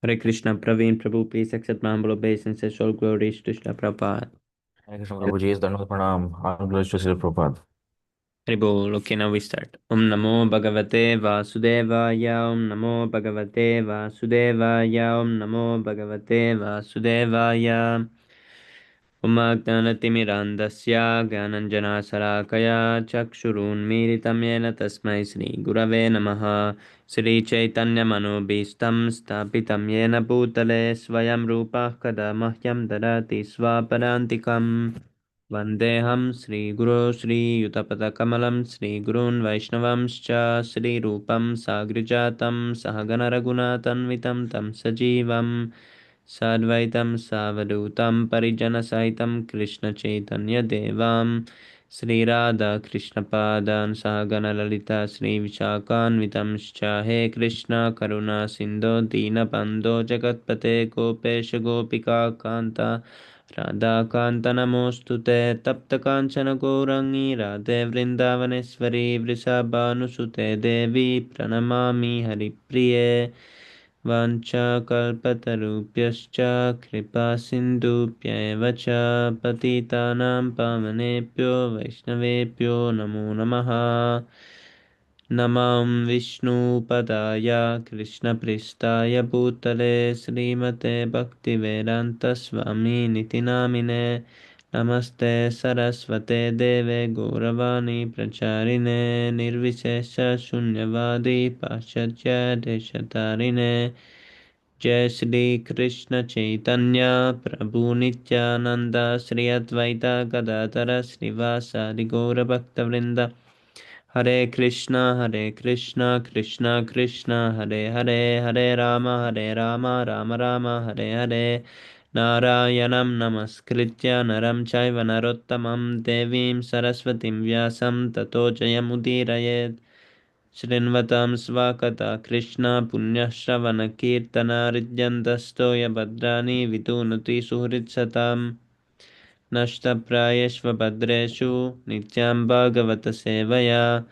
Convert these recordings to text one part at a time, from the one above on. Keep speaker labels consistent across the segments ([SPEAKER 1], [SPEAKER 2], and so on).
[SPEAKER 1] Hare Krishna, Praveen Prabhu, please accept my humble obeisances. All glories to Srila Prabhupada.
[SPEAKER 2] Hare Krishna Prabhuji, is Dandavat Pranam. All glories to Srila Prabhupada.
[SPEAKER 1] Haribol. Okay, now we start. Om Namo Bhagavate Vasudevaya. Om Namo Bhagavate Vasudevaya. Om Namo Bhagavate Vasudevaya. Om Jnanatimirandasya Gyananjana Sarakaya Chakshurunmiritam Yena Tasmai Shri Gurave Namaha. Shri Chaitanya Manobhistam Stapitam Yena Bhutale Swayam Rupa Kada Mahyam Dadati Swaparantikam. Vandeham Sri Guru Sri Yutapata Sri Gurun Vaishnavamscha Sri Rupam Sagrijatam Sahagana Raghunathanvitam Tam Sajivam Sadvaitam Savadutam Parijana Saitam Krishna Chaitanya Devam Sri Radha Krishna Padan Sahagana Lalita Sri Vishakhanvitamscha He Krishna Karuna Sindho Dina Bando Jagatpate Gopesha Gopika Kanta Radha Kanta Namostute Tapta Kanchana Gourangi Radhe Vrindavaneshwari Vrisabhanusute Devi Pranamami Haripriye Vanchakalpatarubhyascha Kripa Sindhubhya Cha Patitanam Pavanebhyo Vaishnavebhyo Namo Namaha Namam Vishnu Padaya Krishna Pristaya Bhutale Srimate Bhaktivedanta Swami Niti Namine Namaste Saraswate Deve Gauravani Pracharine Nirvishesha Shunyavadi Paschatya Deshatarine Jai Shri Krishna Chaitanya Prabhu Nityananda Sri Advaita Gadadhara Srivasadi Gaura Bhaktavrinda Hare Krishna, Krishna Krishna, Hare Hare, Hare Rama, Rama Rama, Hare Hare. Narayanam Namaskritya Naram Chaiva Narottamam Devim Saraswatim Vyasam Tato Jayamudiraye Shrinvatam Svakata Krishna Punyashravana Kirtana Ridyantastoya Bhadrani Vidunuti Suhritsatam Nashtaprayeshvabhadreshu Nityam Bhagavata Sevaya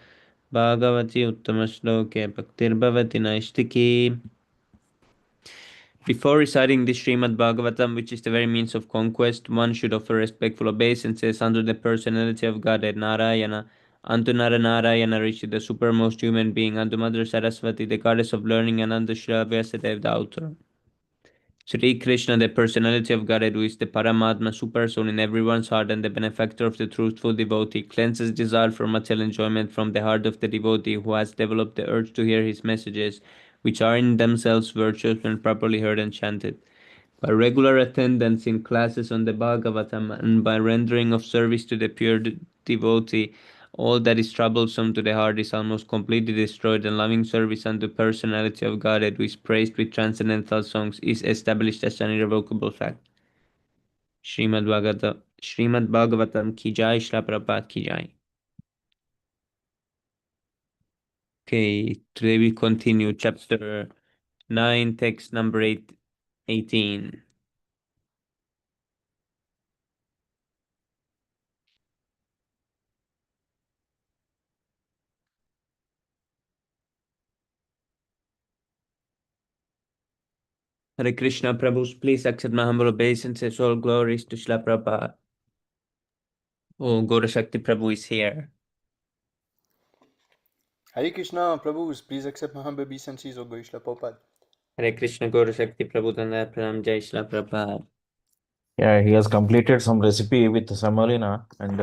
[SPEAKER 1] Bhagavati Uttama-shloke Bhaktir-bhavati Naistiki. Before reciting the Śrīmad-Bhāgavatam, which is the very means of conquest, one should offer respectful obeisances unto the personality of Godhead Narayana, unto Narayana Rishi, the supermost human being, unto Mother Saraswati, the goddess of learning, and unto Srila Vyasadeva, the author. Sri Krishna, the personality of Godhead, who is the Paramatma, supersoul in everyone's heart and the benefactor of the truthful devotee, cleanses desire for material enjoyment from the heart of the devotee who has developed the urge to hear his messages, which are in themselves virtuous when properly heard and chanted. By regular attendance in classes on the Bhagavatam and by rendering of service to the pure devotee, all that is troublesome to the heart is almost completely destroyed, and loving service unto personality of Godhead, who is praised with transcendental songs, is established as an irrevocable fact. Śrīmad-Bhāgavatam ki jai, Śrīla Prabhupada ki jai. Okay, today we continue chapter 9, text number 18. Hare Krishna, Prabhu, please accept my humble obeisances. All glories to Srila Prabhupada. Oh, Gaura Shakti Prabhu is here.
[SPEAKER 3] Hare Krishna, Prabhu, please accept my humble obeisances, O Gaura Prabhupada.
[SPEAKER 1] Hare Krishna, Gaura Shakti Prabhu, Tanda Pranam, Jai Srila Prabhupada.
[SPEAKER 2] Yeah, he has completed some recipe with semolina and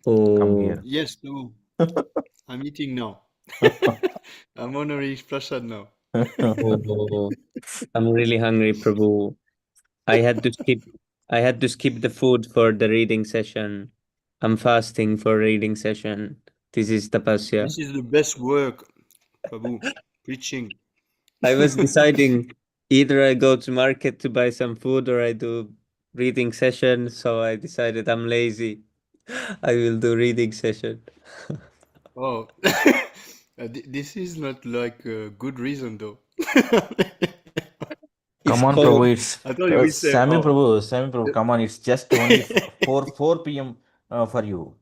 [SPEAKER 2] come here.
[SPEAKER 3] Yes, no. I'm eating now. I'm honoring Prasad now.
[SPEAKER 1] Oh, I'm really hungry, Prabhu. I had to skip the food for the reading session. I'm fasting for reading session. This is tapasya.
[SPEAKER 3] This is the best work, Prabhu. Preaching.
[SPEAKER 1] I was deciding either I go to market to buy some food or I do reading session, so I decided I'm lazy. I will do reading session.
[SPEAKER 3] Oh, this is not like a good reason, though.
[SPEAKER 1] It's
[SPEAKER 2] Come on,
[SPEAKER 1] cold.
[SPEAKER 2] Prabhu. It's
[SPEAKER 3] I thought you will say,
[SPEAKER 2] Sammy
[SPEAKER 3] oh.
[SPEAKER 2] Prabhu. Come on, it's just only 4 p.m. For you.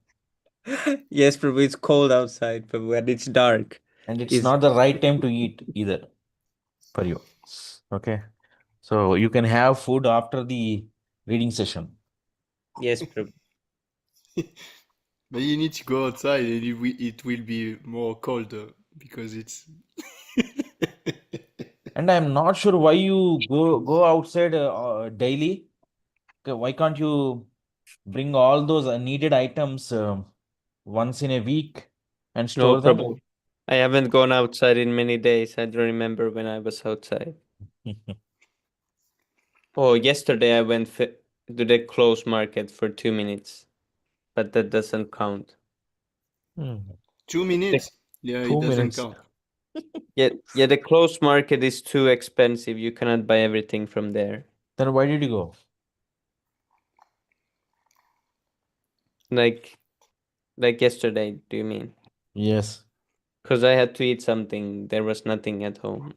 [SPEAKER 1] Yes, Prabhu, it's cold outside, Prabhu, and it's dark.
[SPEAKER 2] And it's not the right time to eat either for you. Okay. So you can have food after the reading session.
[SPEAKER 1] Yes, Prabhu.
[SPEAKER 3] But you need to go outside and it will be more colder because it's.
[SPEAKER 2] And I'm not sure why you go outside daily. Okay, why can't you bring all those needed items once in a week and
[SPEAKER 1] No,
[SPEAKER 2] store them?
[SPEAKER 1] Prabhu. I haven't gone outside in many days. I don't remember when I was outside. Oh, yesterday I went to the close market for 2 minutes, but that doesn't count.
[SPEAKER 2] Hmm.
[SPEAKER 3] 2 minutes? Yeah, it
[SPEAKER 2] 2 minutes.
[SPEAKER 3] doesn't count.
[SPEAKER 1] Yeah, the close market is too expensive. You cannot buy everything from there.
[SPEAKER 2] Then why did you go?
[SPEAKER 1] Like yesterday, do you mean?
[SPEAKER 2] Yes.
[SPEAKER 1] Because I had to eat something. There was nothing at home.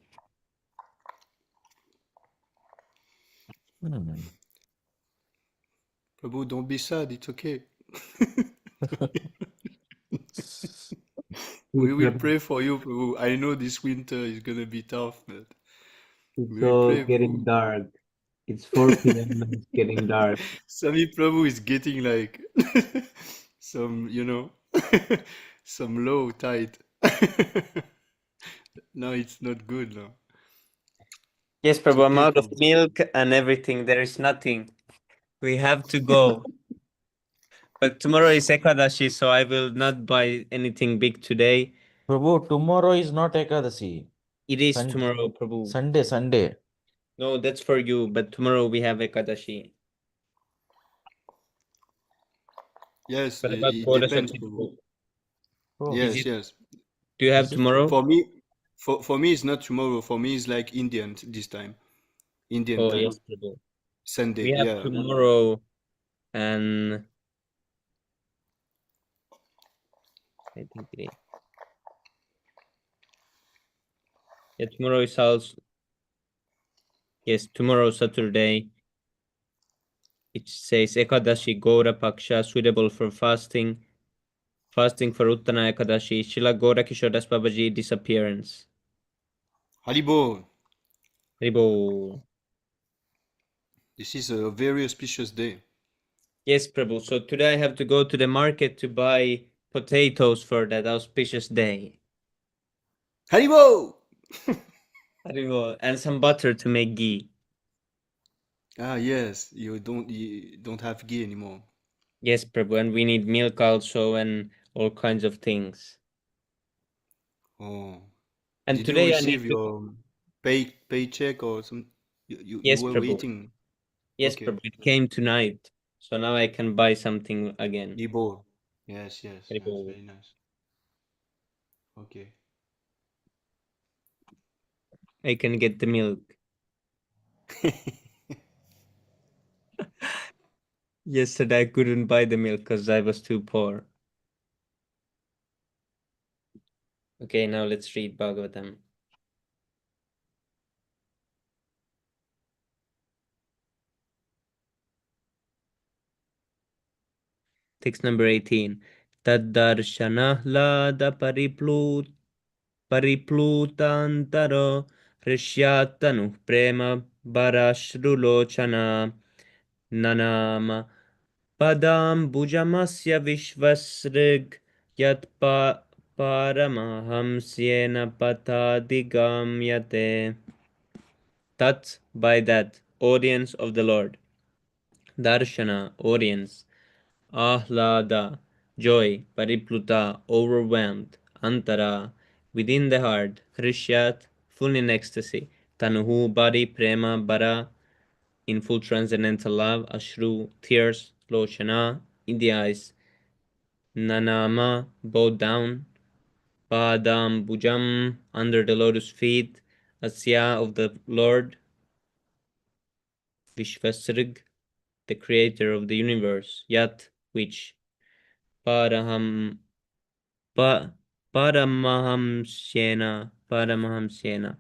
[SPEAKER 2] Hmm.
[SPEAKER 3] Prabhu, don't be sad. It's okay. We will pray for you, Prabhu. I know this winter is gonna be tough, but
[SPEAKER 1] It's
[SPEAKER 3] we will
[SPEAKER 1] all
[SPEAKER 3] pray,
[SPEAKER 1] getting
[SPEAKER 3] Prabhu.
[SPEAKER 1] dark. It's 4 p.m. and it's getting dark.
[SPEAKER 3] Sami Prabhu is getting like some, some low tide. No, it's not good now.
[SPEAKER 1] Yes,
[SPEAKER 3] It's
[SPEAKER 1] Prabhu, I'm
[SPEAKER 3] okay,
[SPEAKER 1] out of
[SPEAKER 3] Prabhu.
[SPEAKER 1] milk and everything. There is nothing. We have to go. But tomorrow is Ekadashi, so I will not buy anything big today.
[SPEAKER 2] Prabhu, tomorrow is not Ekadasi.
[SPEAKER 1] It is
[SPEAKER 2] Sun
[SPEAKER 1] tomorrow, Prabhu.
[SPEAKER 2] Sunday.
[SPEAKER 1] No, that's for you, but tomorrow we have Ekadashi.
[SPEAKER 3] Yes,
[SPEAKER 1] What about
[SPEAKER 3] it depends,
[SPEAKER 1] Kodasachi,
[SPEAKER 3] Prabhu.
[SPEAKER 1] Prabhu?
[SPEAKER 2] Oh,
[SPEAKER 1] Is
[SPEAKER 3] Yes,
[SPEAKER 1] it?
[SPEAKER 3] yes.
[SPEAKER 1] Do you have
[SPEAKER 2] is it?
[SPEAKER 1] tomorrow?
[SPEAKER 3] For me, for me, it's not tomorrow. For me, it's like Indian this time, Indian
[SPEAKER 1] Oh,
[SPEAKER 3] time,
[SPEAKER 1] yes, Prabhu.
[SPEAKER 3] Sunday.
[SPEAKER 1] We have
[SPEAKER 3] Yeah.
[SPEAKER 1] tomorrow and I think today. Yeah, tomorrow is also yes, tomorrow Saturday. It says Ekadashi Gora Paksha suitable for fasting. Fasting for Uttana Ekadashi. Shila Gora Kishodas Babaji disappearance.
[SPEAKER 3] Haribo,
[SPEAKER 1] Haribo.
[SPEAKER 3] this is a very auspicious day.
[SPEAKER 1] Yes, Prabhu. So today I have to go to the market to buy potatoes for that auspicious day.
[SPEAKER 3] Haribo!
[SPEAKER 1] Haribo. And some butter to make ghee.
[SPEAKER 3] Ah, yes, you don't have ghee anymore.
[SPEAKER 1] Yes, Prabhu. And we need milk also and all kinds of things.
[SPEAKER 3] Oh,
[SPEAKER 1] And
[SPEAKER 3] did you
[SPEAKER 1] today I need
[SPEAKER 3] receive
[SPEAKER 1] to.
[SPEAKER 3] your paycheck or some? You
[SPEAKER 1] Yes,
[SPEAKER 3] were
[SPEAKER 1] Prabhu.
[SPEAKER 3] waiting.
[SPEAKER 1] Yes,
[SPEAKER 3] Okay,
[SPEAKER 1] Prabhu. It came tonight. So now I can buy something again.
[SPEAKER 3] Haribo. Yes, yes, yes,
[SPEAKER 1] Haribo.
[SPEAKER 3] very nice. Okay.
[SPEAKER 1] I can get the milk. Yesterday I couldn't buy the milk because I was too poor. Okay, now let's read Bhagavatam. Text number 18. Taddarshanah परिप्लूतान्तरो हृष्यात्तनुः Prem बराश्रुलोचना ननाम पदाम्बुजमस्य विश्वसृग् पारमहंस्येन पथादिगम्यते. Tat, by that, audience of the Lord. Darshana, audience. Ahlada, joy. Paripluta, overwhelmed. Antara, within the heart. Hrishyat, full in ecstasy. Tanuhu, body. Prema, bara, in full transcendental love. Ashru, tears. Lochana, in the eyes. Nanama, bowed down. Padam, bujam, under the lotus feet. Asya, of the Lord. Vishvasrig, the creator of the universe. Yat, which. Paraham Paramahamsena,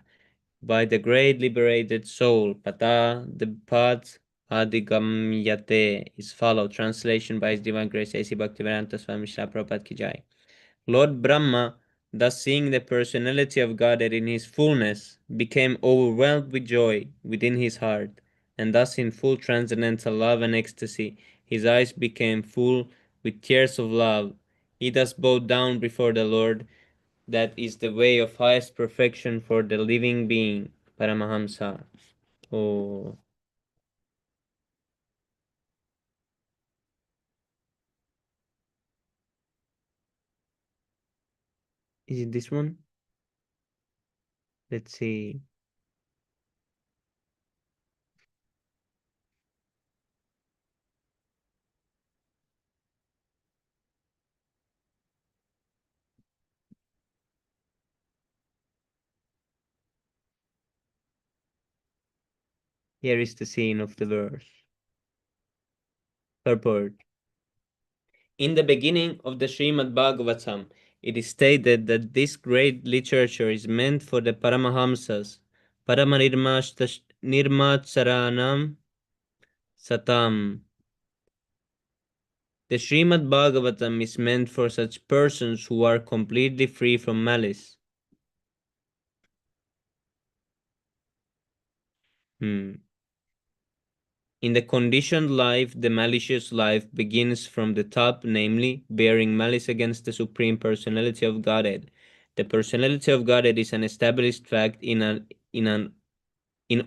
[SPEAKER 1] by the great liberated soul, Pata, the path, Adigamyate, is followed. Translation by His Divine Grace, A.C. Bhaktivedanta Swami Srila Prabhupada Ki Jai. Lord Brahma thus seeing the personality of Godhead in his fullness, became overwhelmed with joy within his heart, and thus in full transcendental love and ecstasy, his eyes became full with tears of love. He thus bowed down before the Lord. That is the way of highest perfection for the living being, Paramahamsa. Oh, is it this one? Let's see. Here is the scene of the verse. Purport. In the beginning of the Śrīmad-Bhāgavatam, it is stated that this great literature is meant for the Paramahamsas, Paramanirmacharanam Satam. The Śrīmad-Bhāgavatam is meant for such persons who are completely free from malice. In the conditioned life, the malicious life begins from the top, namely, bearing malice against the Supreme Personality of Godhead. The Personality of Godhead is an established fact in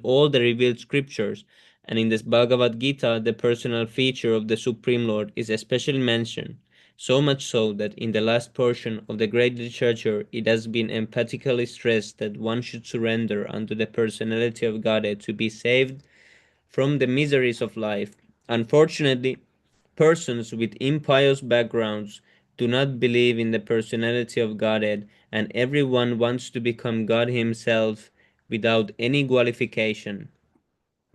[SPEAKER 1] all the revealed scriptures, and in this Bhagavad Gita, the personal feature of the Supreme Lord is especially mentioned, so much so that in the last portion of the great literature it has been emphatically stressed that one should surrender unto the personality of Godhead to be saved from the miseries of life. Unfortunately, persons with impious backgrounds do not believe in the personality of Godhead, and everyone wants to become God himself without any qualification.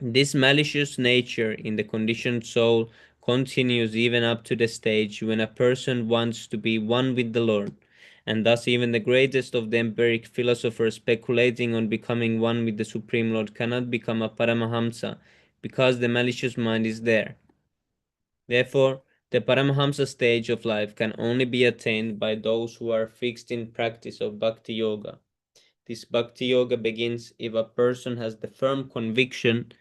[SPEAKER 1] This malicious nature in the conditioned soul continues even up to the stage when a person wants to be one with the Lord, and thus even the greatest of the empiric philosophers speculating on becoming one with the Supreme Lord cannot become a Paramahamsa because the malicious mind is there. Therefore, the Paramahamsa stage of life can only be attained by those who are fixed in practice of Bhakti Yoga. This Bhakti Yoga begins if a person has the firm conviction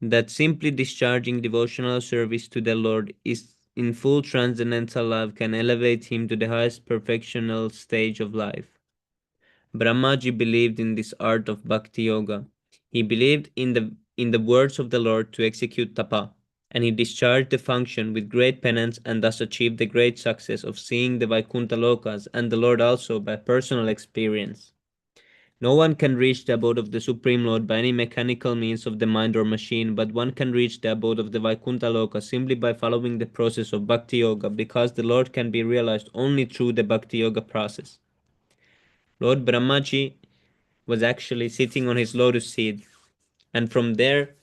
[SPEAKER 1] that simply discharging devotional service to the Lord is in full transcendental love can elevate him to the highest perfectional stage of life. Brahmaji believed in this art of Bhakti Yoga. He believed in the words of the Lord to execute tapa, and he discharged the function with great penance and thus achieved the great success of seeing the Vaikuntha Lokas and the Lord also by personal experience. No one can reach the abode of the Supreme Lord by any mechanical means of the mind or machine, but one can reach the abode of the Vaikuntha Loka simply by following the process of Bhakti Yoga, because the Lord can be realized only through the Bhakti Yoga process. Lord Brahmaji was actually sitting on his lotus seat, and from there,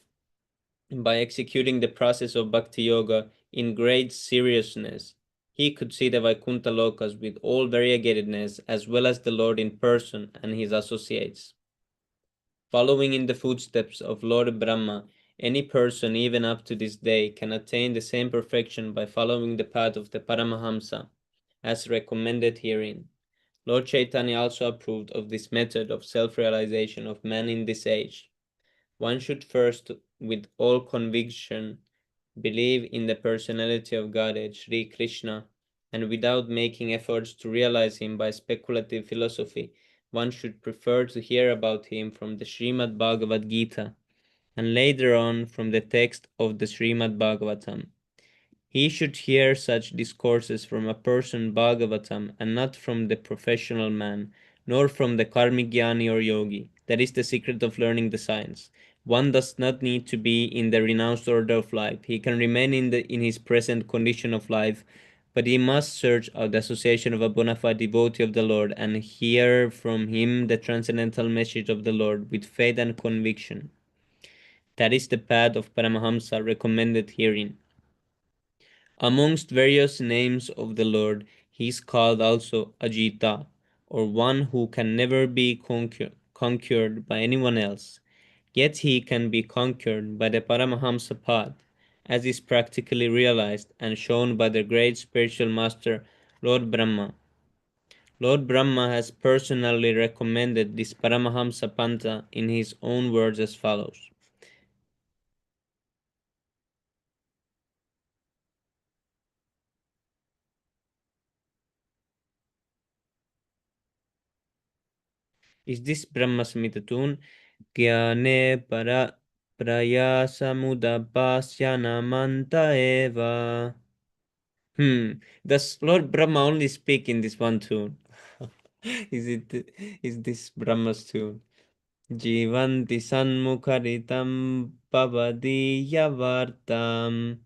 [SPEAKER 1] by executing the process of Bhakti Yoga in great seriousness, he could see the Vaikuntha Lokas with all variegatedness, as well as the Lord in person and his associates. Following in the footsteps of Lord Brahma, any person even up to this day can attain the same perfection by following the path of the Paramahamsa, as recommended herein. Lord Chaitanya also approved of this method of self-realization of man in this age. One should first, with all conviction, believe in the personality of Godhead, Sri Krishna, and without making efforts to realize him by speculative philosophy, one should prefer to hear about him from the Śrīmad-Bhāgavad Gita, and later on from the text of the Śrīmad-Bhāgavatam. He should hear such discourses from a person Bhagavatam and not from the professional man, nor from the karmic jnani or yogi. That is the secret of learning the science. One does not need to be in the renounced order of life. He can remain in his present condition of life, but he must search out the association of a bona fide devotee of the Lord and hear from him the transcendental message of the Lord with faith and conviction. That is the path of Paramahamsa recommended herein. Amongst various names of the Lord, he is called also Ajita, or one who can never be conquered by anyone else. Yet he can be conquered by the Paramahamsa path, as is practically realized and shown by the great spiritual master, Lord Brahma. Lord Brahma has personally recommended this Paramahamsa Panta in his own words as follows. Is this Brahma Samitatun? Gyane para prayasamudapasyanamanta eva. Does Lord Brahma only speak in this one tune? Is this Brahma's tune? Jivanti sanmukharitam pavadiyavartam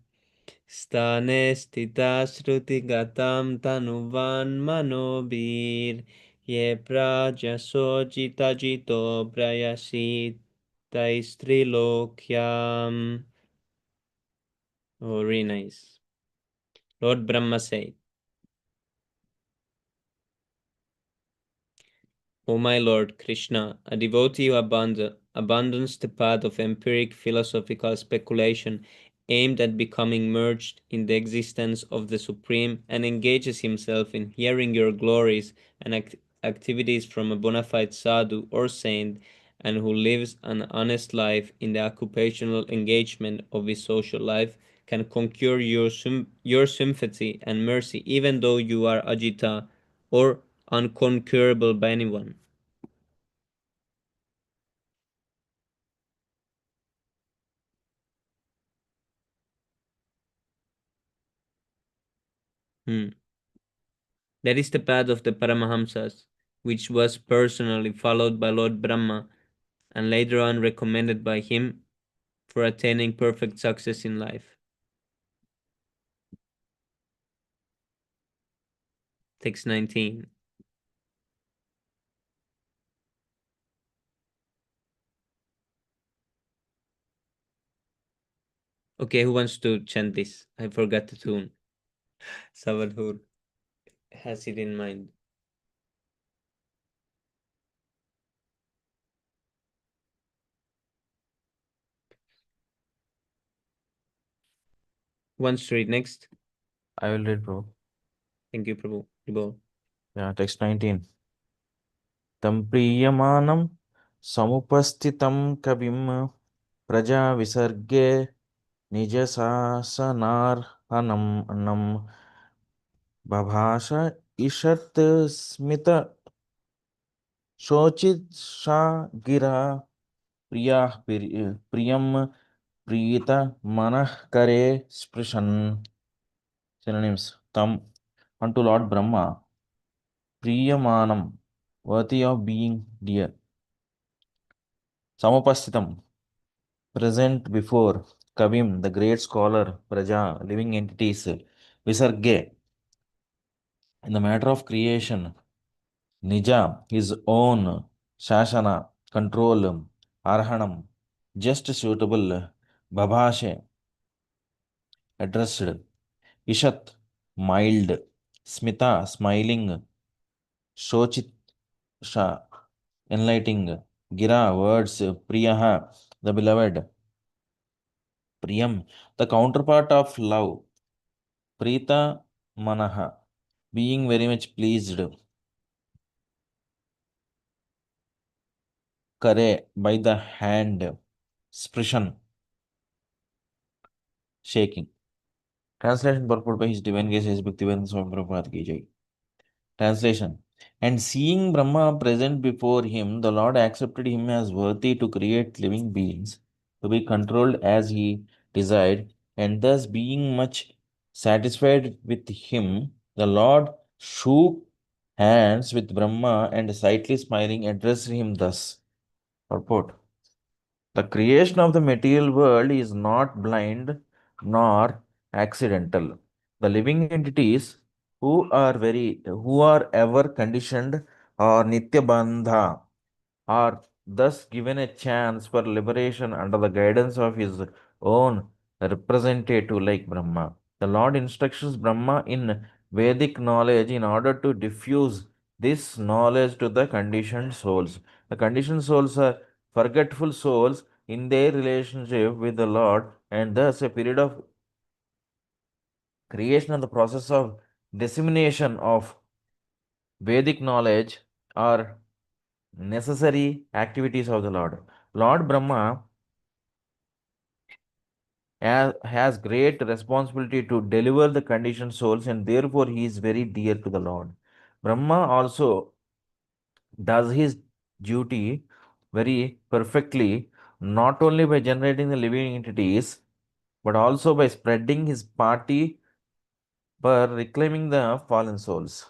[SPEAKER 1] stane stita shrutigatam tanuvan manobir ye prajasojita jito prayasi taistrilokyam. Oh, very nice. Lord Brahma said, O my Lord Krishna, a devotee who abandons the path of empiric philosophical speculation aimed at becoming merged in the existence of the Supreme and engages himself in hearing your glories and activities from a bona fide sadhu or saint, and who lives an honest life in the occupational engagement of his social life, can conquer your sympathy and mercy even though you are agita or unconquerable by anyone. Hmm. That is the path of the Paramahamsas, which was personally followed by Lord Brahma and later on recommended by him for attaining perfect success in life. Text 19. Okay, who wants to chant this? I forgot the tune. Savadhur has it in mind. Who wants to read next?
[SPEAKER 2] I will read, bro.
[SPEAKER 1] Thank you, Prabhu. Prabhu.
[SPEAKER 2] Yeah, text 19. Tam priyamanam samupastitam kabim praja visarge nijasasanarhanam babhasha ishat smita शोचित सा गिरा प्रिया प्रियम प्रीत मनः करे स्पृशन. Synonyms: tam, unto Lord Brahma, priyamanam, worthy of being dear, samupasthitam, present before, kavim, the great scholar, praja, living entities, visarge, in the matter of creation, nija, his own, shashana, control, arhanam, just suitable, babhashe, addressed, ishat, mild, smita, smiling, shochit, enlightening, gira, words, priyaha, the beloved, priyam, the counterpart of love, prita, manaha, being very much pleased, kare, by the hand, sprishan, shaking. Translation purport by His Divine Grace His Bhaktivedanta Swami Prabhupada ki jai. Translation: And seeing Brahma present before him, the Lord accepted him as worthy to create living beings, to be controlled as he desired, and thus being much satisfied with him, the Lord shook hands with Brahma and slightly smiling addressed him thus. Purport: The creation of the material world is not blind nor accidental. The living entities who are ever conditioned or nitya bandha are thus given a chance for liberation under the guidance of his own representative like Brahma. The Lord instructs Brahma in Vedic knowledge in order to diffuse this knowledge to the conditioned souls. The conditioned souls are forgetful souls in their relationship with the Lord, and thus a period of creation and the process of dissemination of Vedic knowledge are necessary activities of the Lord. Lord Brahma has great responsibility to deliver the conditioned souls, and therefore he is very dear to the Lord. Brahma also does his duty very perfectly, not only by generating the living entities, but also by spreading his party for reclaiming the fallen souls.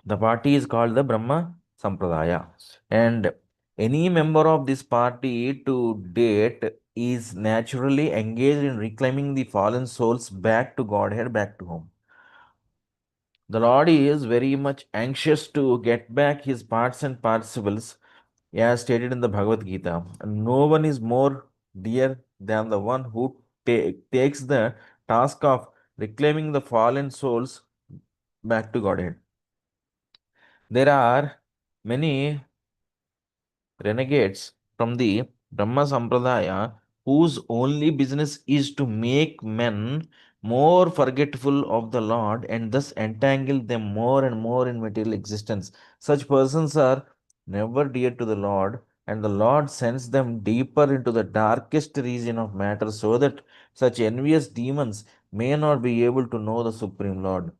[SPEAKER 2] The party is called the Brahma Sampradaya, and any member of this party to date is naturally engaged in reclaiming the fallen souls back to Godhead, back to home. The Lord is very much anxious to get back his parts and parcels, as stated in the Bhagavad Gita. No one is more dear than the one who takes the task of reclaiming the fallen souls back to Godhead. There are many renegades from the Brahma Sampradaya whose only business is to make men more forgetful of the Lord and thus entangle them more and more in material existence. Such persons are never dear to the Lord, and the Lord sends them deeper into the darkest region of matter so that such envious demons may not be able to know the Supreme Lord.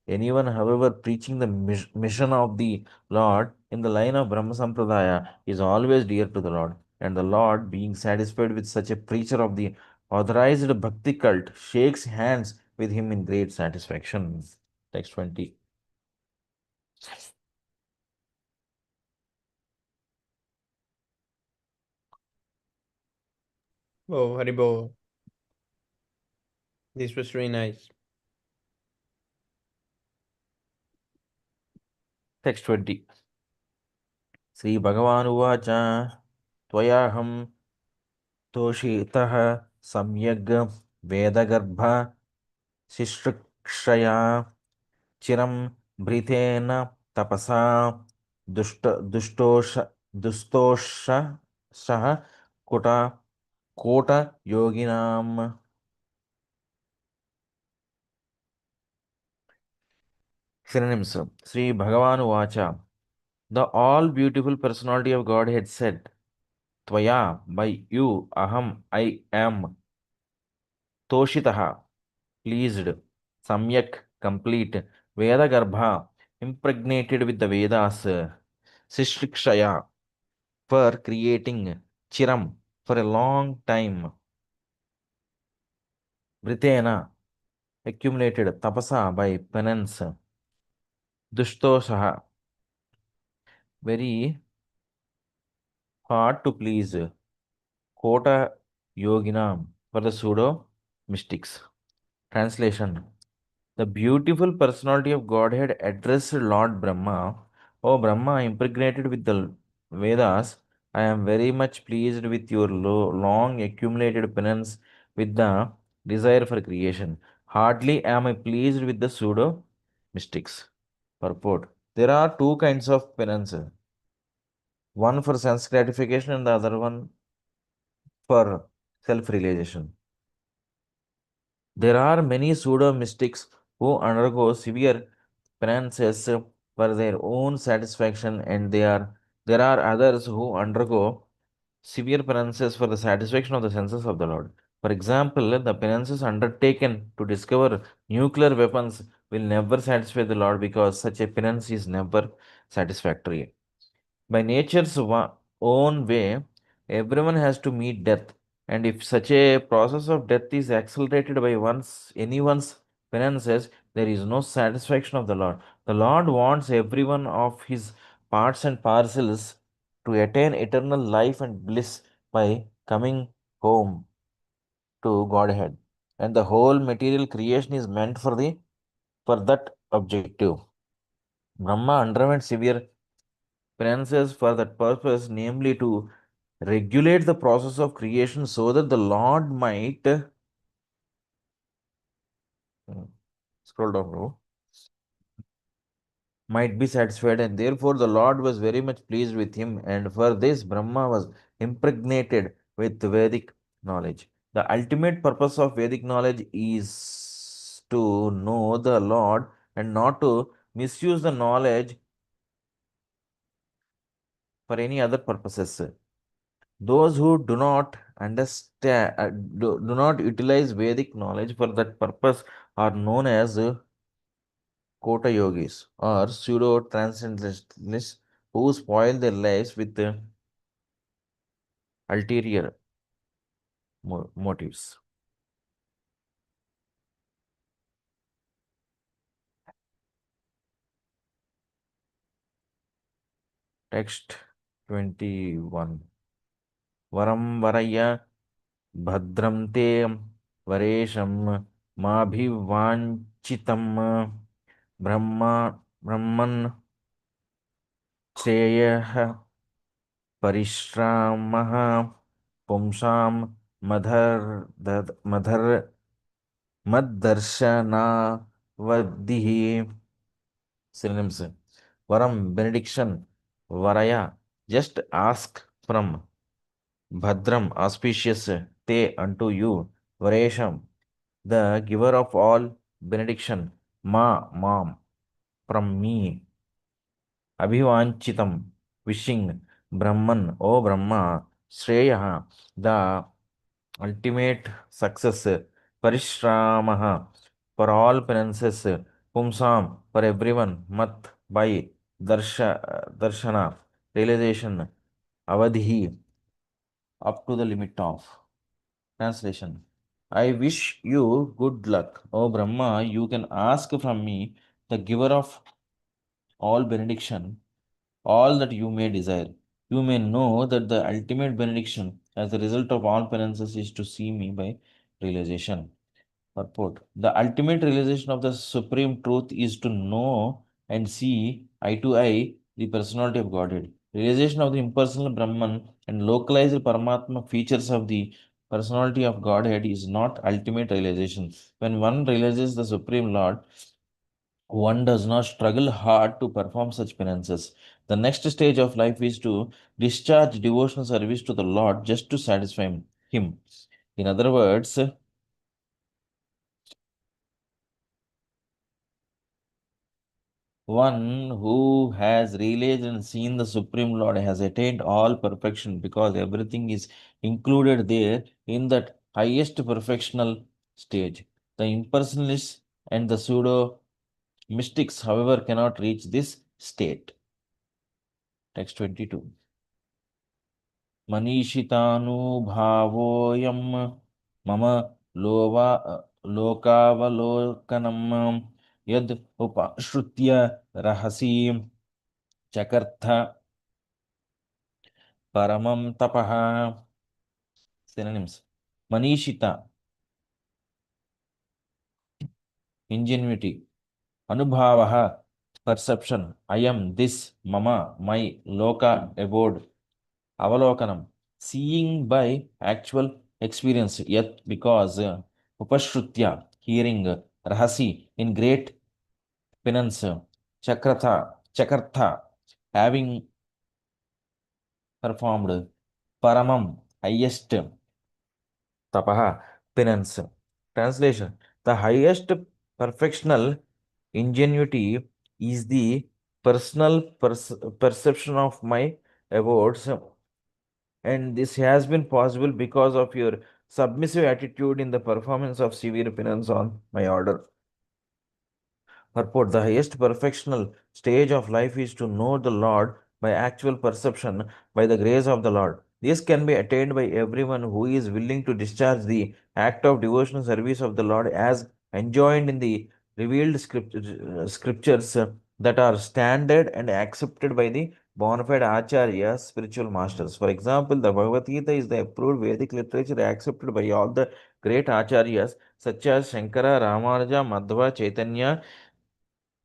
[SPEAKER 2] Anyone, however, preaching the mission of the Lord in the line of Brahma Sampradaya is always dear to the Lord, and the Lord, being satisfied with such a preacher of the authorized bhakti cult, shakes hands with him in great satisfaction. Text 20.
[SPEAKER 1] Oh, Haribo. This was really nice.
[SPEAKER 2] Text 20. Sri Bhagavan Uvacha Tvayaham Toshitah Samyag Vedagarbha Shishrikshaya Chiram Bhritena Tapasa Dustosha Saha Kota Kota Yoginam. Synonyms. Sri Bhagavan Vacha. The all beautiful personality of Godhead said, Tvaya, by you, Aham, I am, Toshitaha, pleased, Samyak, complete, Veda Garbha, impregnated with the Vedas, Sishrikshaya, for creating, Chiram, for a long time, Britena, accumulated, Tapasa, by penance, Dushtosaha, very hard to please, Kota Yoginam, for the pseudo mystics. Translation. The beautiful personality of Godhead addressed Lord Brahma. O Brahma, impregnated with the Vedas, I am very much pleased with your long accumulated penance with the desire for creation. Hardly am I pleased with the pseudo mystics. Purport. There are two kinds of penance, one for sense gratification and the other one for self realization. There are many pseudo mystics who undergo severe penances for their own satisfaction, and there are others who undergo severe penances for the satisfaction of the senses of the Lord. For example, the penances undertaken to discover nuclear weapons will never satisfy the Lord because such a penance is never satisfactory. By nature's own way, everyone has to meet death, and if such a process of death is accelerated by anyone's penances, there is no satisfaction of the Lord. The Lord wants every one of his parts and parcels to attain eternal life and bliss by coming home to Godhead, and the whole material creation is meant for that objective. Brahma underwent severe penances for that purpose, namely to regulate the process of creation so that the Lord might scroll down, bro, might be satisfied, and therefore the Lord was very much pleased with him, and for this Brahma was impregnated with Vedic knowledge. The ultimate purpose of Vedic knowledge is to know the Lord and not to misuse the knowledge for any other purposes. Those who do not understand, do not utilize Vedic knowledge for that purpose are known as Kota yogis or pseudo transcendentalists who spoil their lives with ulterior motives. Text 21. Varam varaya bhadram te varesham mabhivanchitam brahman श्रेयः परिश्रामः पुंसां मद्दर्शनावधिः. Synonyms. Varam, benediction. Varaya, just ask from. Bhadram, auspicious. Te, unto you. Varesham, the giver of all benediction. Mom, from me. Abhivanchitam, wishing. Brahman, O Brahma. Shreya, the ultimate success. Parishramah, for all penances. Pumsam, for everyone. Mat, by. Darshana, realization. Avadhi, up to the limit of. Translation. I wish you good luck. O Brahma, you can ask from me, the giver of all benediction, all that you may desire. You may know that the ultimate benediction as a result of all penances is to see me by realization. Purport. The ultimate realization of the supreme truth is to know and see eye to eye the personality of Godhead. Realization of the impersonal Brahman and localized Paramatma features of the personality of Godhead is not ultimate realization. When one realizes the Supreme Lord, one does not struggle hard to perform such penances. The next stage of life is to discharge devotional service to the Lord just to satisfy Him. In other words, one who has realized and seen the Supreme Lord has attained all perfection because everything is included there in that highest perfectional stage. The impersonalists and the pseudo mystics, however, cannot reach this state. Text 22. मनीषितानुभावोऽयं मम लोवा लोकावलोकनं यद् उपाश्रुत्य रहसि चकर्थ परमं तपः. Synonyms. Manishita, ingenuity. Anubhavaha, perception. I am this, mama, my, loka, abode. Avalokanam, seeing by actual experience, yet because upashrutya, hearing, rahasi, in great penance, chakartha, having performed, paramam, highest, tapaha, penance. Translation. The highest perfectional ingenuity is the personal perception of my abodes, and this has been possible because of your submissive attitude in the performance of severe penance on my order. Purport. The highest perfectional stage of life is to know the Lord by actual perception by the grace of the Lord. This can be attained by everyone who is willing to discharge the act of devotional service of the Lord as enjoined in the revealed scriptures that are standard and accepted by the bona fide acharyas, spiritual masters. For example, the Bhagavad Gita is the approved Vedic literature accepted by all the great acharyas such as Shankara, Ramanuja, Madhva, Chaitanya,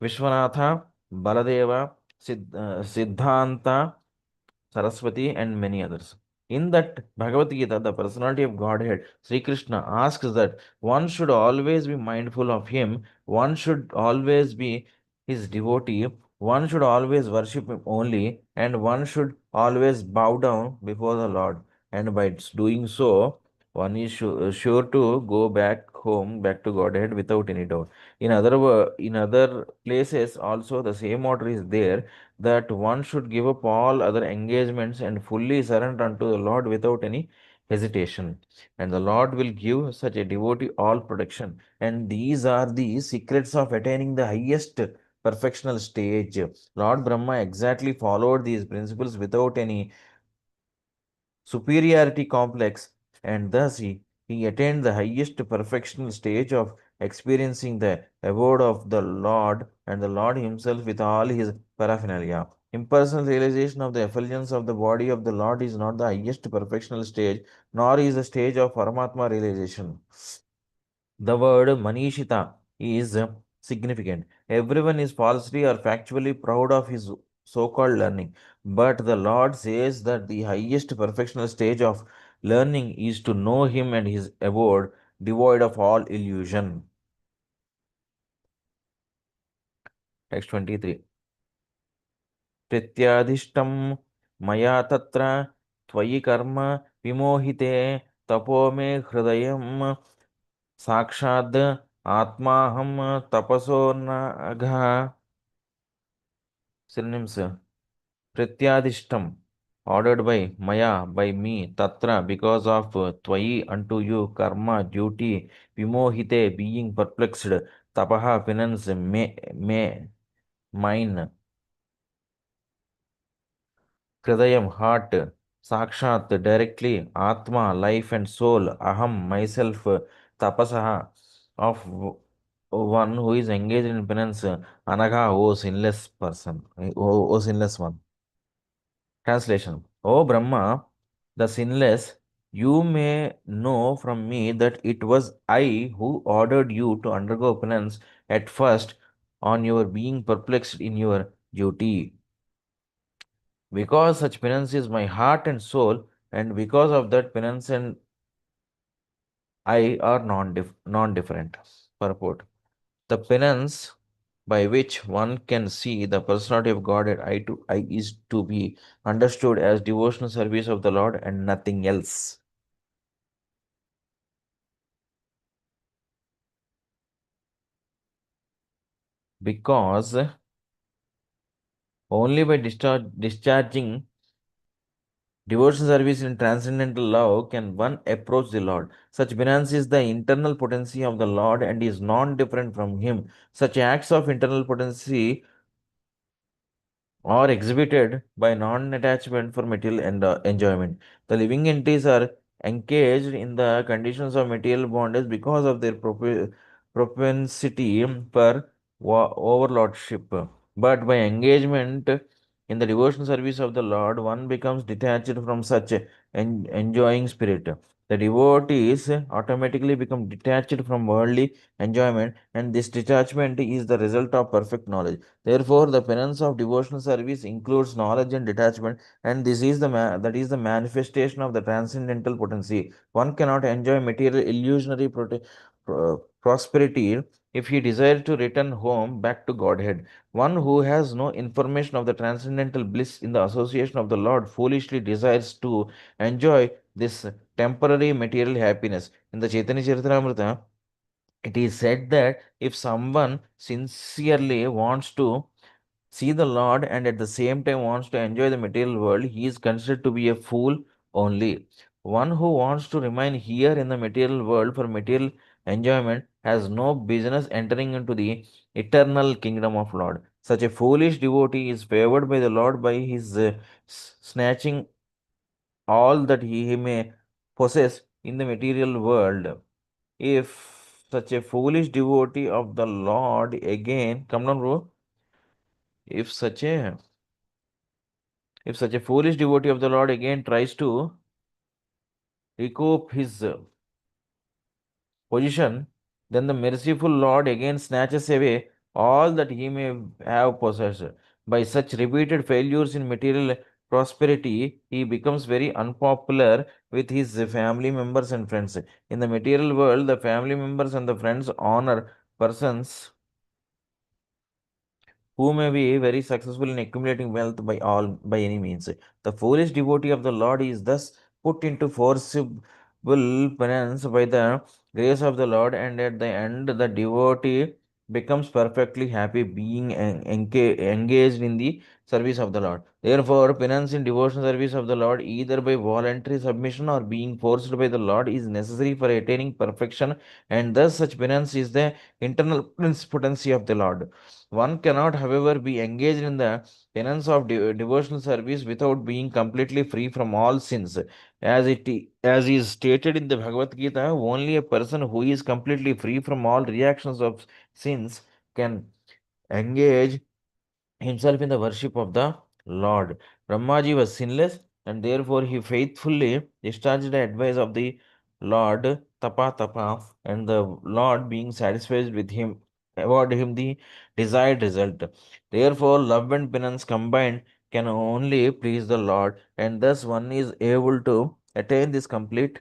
[SPEAKER 2] Vishwanatha, Baladeva, Siddhanta, Saraswati, and many others. In that Bhagavad Gita, the personality of Godhead, Sri Krishna, asks that one should always be mindful of him, one should always be his devotee, one should always worship him only, and one should always bow down before the Lord. And by doing so, One is sure to go back home, back to Godhead without any doubt. In other places also the same order is there, that one should give up all other engagements and fully surrender unto the Lord without any hesitation. And the Lord will give such a devotee all protection. And these are the secrets of attaining the highest perfectional stage. Lord Brahma exactly followed these principles without any superiority complex, and thus he attained the highest perfectional stage of experiencing the abode of the Lord and the Lord himself with all his paraphernalia. Impersonal realization of the effulgence of the body of the Lord is not the highest perfectional stage, nor is the stage of Paramatma realization. The word Manishita is significant. Everyone is falsely or factually proud of his so called learning. But the Lord says that the highest perfectional stage of learning is to know Him and His abode, devoid of all illusion. Text 23. प्रत्यादिष्टं मया तत्र त्वयि कर्म विमोहिते तपो मे हृदयं साक्षाद आत्माहं तपसो नघ synonyms pratyadishtam ordered by maya by me tatra because of twayi unto you karma duty vimohite being perplexed tapaha penance may mine hridayam heart sakshat directly atma life and soul aham myself tapasaha of one who is engaged in penance anagha o sinless person o sinless one. Translation. O Brahma, the sinless, you may know from me that it was I who ordered you to undergo penance at first on your being perplexed in your duty. Because such penance is my heart and soul, and because of that penance and I are non-different. Purport. The penance by which one can see the personality of God at eye to eye is to be understood as devotional service of the Lord and nothing else. Because only by discharging devotional service in transcendental love can one approach the Lord. Such penance is the internal potency of the Lord and is non-different from Him. Such acts of internal potency are exhibited by non-attachment for material enjoyment. The living entities are engaged in the conditions of material bondage because of their propensity for overlordship. But by engagement in the devotional service of the Lord, one becomes detached from such enjoying spirit. The devotees automatically become detached from worldly enjoyment, and this detachment is the result of perfect knowledge. Therefore, the penance of devotional service includes knowledge and detachment, and this is that is the manifestation of the transcendental potency. One cannot enjoy material illusionary prosperity if he desires to return home back to Godhead. One who has no information of the transcendental bliss in the association of the Lord foolishly desires to enjoy this temporary material happiness. In the Chaitanya Charitamrita, it is said that if someone sincerely wants to see the Lord and at the same time wants to enjoy the material world, he is considered to be a fool only. One who wants to remain here in the material world for material enjoyment has no business entering into the eternal kingdom of Lord. Such a foolish devotee is favored by the Lord by his snatching all that he may possess in the material world. If such a foolish devotee of the Lord again, come down, bro. If such a foolish devotee of the Lord again tries to recoup his position, then the merciful Lord again snatches away all that he may have possessed. By such repeated failures in material prosperity, he becomes very unpopular with his family members and friends. In the material world, the family members and the friends honor persons who may be very successful in accumulating wealth by any means. The foolish devotee of the Lord is thus put into penance by the grace of the Lord, and at the end, the devotee becomes perfectly happy being engaged in the service of the Lord. Therefore, penance in devotional service of the Lord, either by voluntary submission or being forced by the Lord, is necessary for attaining perfection, and thus such penance is the internal potency of the Lord. One cannot, however, be engaged in the penance of devotional service without being completely free from all sins. As is stated in the Bhagavad Gita, only a person who is completely free from all reactions of sins can engage himself in the worship of the Lord. Brahmaji was sinless, and therefore he faithfully discharged the advice of the Lord, Tapa Tapa, and the Lord, being satisfied with him, awarded him the desired result. Therefore, love and penance combined can only please the Lord, and thus one is able to attain his complete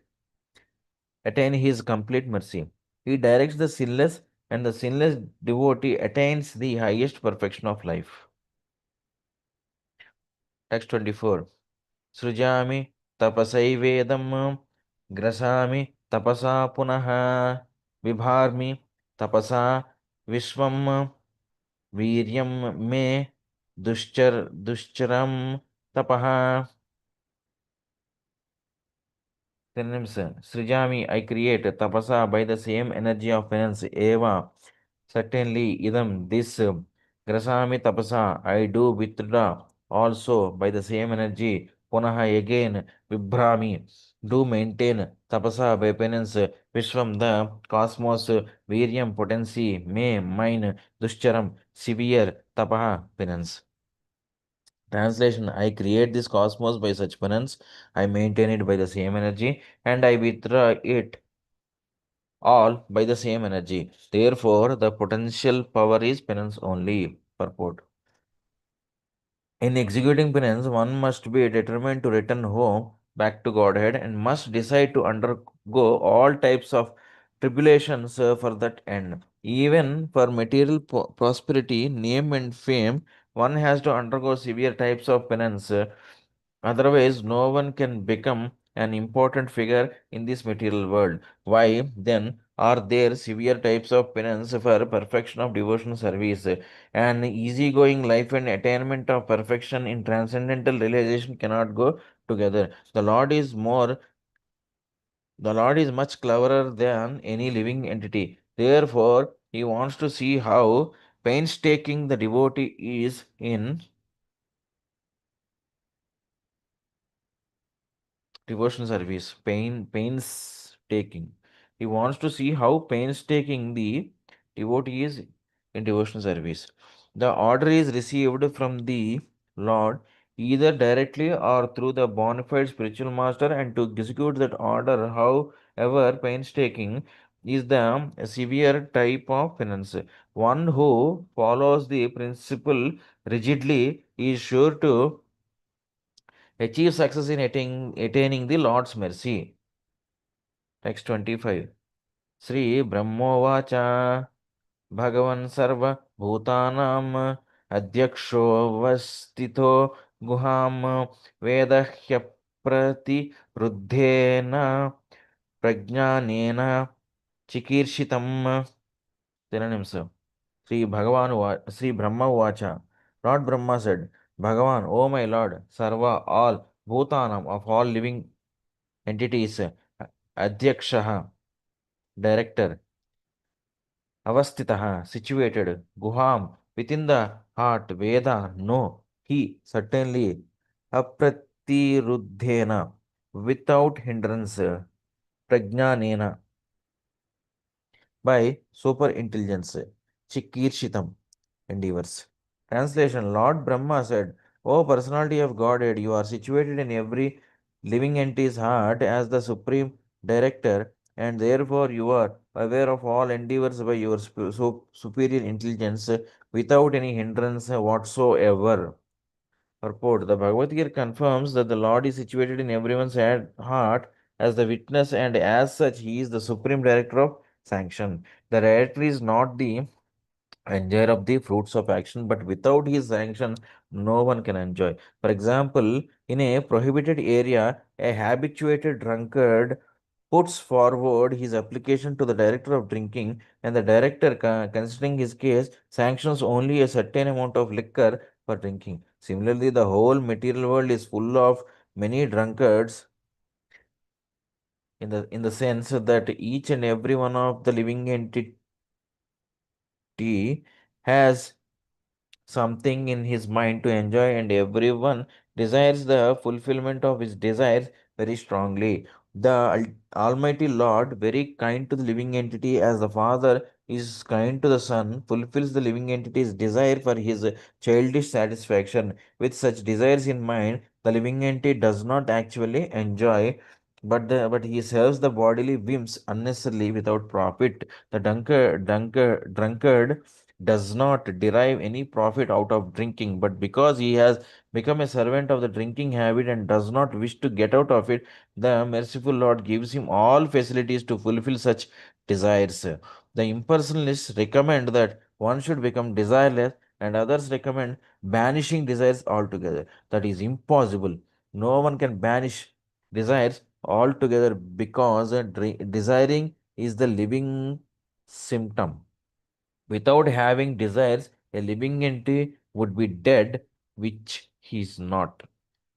[SPEAKER 2] mercy. He directs the sinless, and the sinless devotee attains the highest perfection of life. Text 24. Srujami tapasaivedam grasami tapasa punaha vibharmi tapasa vishwam viryam me dushcharam tapaha. Synonyms. Srijami, I create. Tapasa, by the same energy of penance. Eva, certainly. Idam, this. Grasami tapasa, I do withdraw. Also, by the same energy. Punaha, again. Vibhrami, do maintain. Tapasa, by penance. Vishwam, the cosmos. Viryam, potency. Me, mine. Dushcharam, severe. Tapaha, penance. Translation: I create this cosmos by such penance, I maintain it by the same energy, and I withdraw it all by the same energy. Therefore, the potential power is penance only. Purport. In executing penance, one must be determined to return home back to Godhead and must decide to undergo all types of tribulations for that end. Even for material prosperity, name, and fame, one has to undergo severe types of penance. Otherwise, no one can become an important figure in this material world. Why, then, are there severe types of penance for perfection of devotional service? An easygoing life and attainment of perfection in transcendental realization cannot go together. The Lord is much cleverer than any living entity. Therefore, he wants to see how painstaking the devotee is in devotional service. Painstaking. He wants to see how painstaking the devotee is in devotional service. The order is received from the Lord either directly or through the bona fide spiritual master, and to execute that order, however painstaking, is the severe type of penance. One who follows the principle rigidly is sure to achieve success in attaining the Lord's mercy. Text 25. Sri Brahmovacha Bhagavan Sarva Bhutanam Adyaksho Vastito Guham Vedahya Prati Ruddhena Prajnanena Chikirshitam. Synonyms. Sri Brahma Vacha. Lord Brahma said, Bhagavan, O my Lord, Sarva, all, Bhutanam, of all living entities, Adyakshaha, director, Avastitaha, situated, Guham, within the heart, Veda, no, he, certainly, Apratiruddhena, without hindrance, Prajnanena, by super intelligence, Chikirshitam, endeavors. Translation: Lord Brahma said, O personality of Godhead, you are situated in every living entity's heart as the supreme director, and therefore you are aware of all endeavors by your superior intelligence without any hindrance whatsoever. Purport: the Bhagavad Gita confirms that the Lord is situated in everyone's heart as the witness, and as such, he is the supreme director of sanction. The director is not the enjoyer of the fruits of action, but without his sanction, no one can enjoy. For example, in a prohibited area, a habituated drunkard puts forward his application to the director of drinking, and the director, considering his case, sanctions only a certain amount of liquor for drinking. Similarly, the whole material world is full of many drunkards in the sense that each and every one of the living entity has something in his mind to enjoy, and everyone desires the fulfillment of his desires very strongly. The Almighty Lord, very kind to the living entity as the Father is kind to the Son, fulfills the living entity's desire for his childish satisfaction. With such desires in mind, the living entity does not actually enjoy. But he serves the bodily whims unnecessarily without profit. The drunkard does not derive any profit out of drinking, but because he has become a servant of the drinking habit and does not wish to get out of it, the merciful Lord gives him all facilities to fulfill such desires. The impersonalists recommend that one should become desireless, and others recommend banishing desires altogether. That is impossible. No one can banish desires altogether because desiring is the living symptom. Without having desires, a living entity would be dead, which he is not.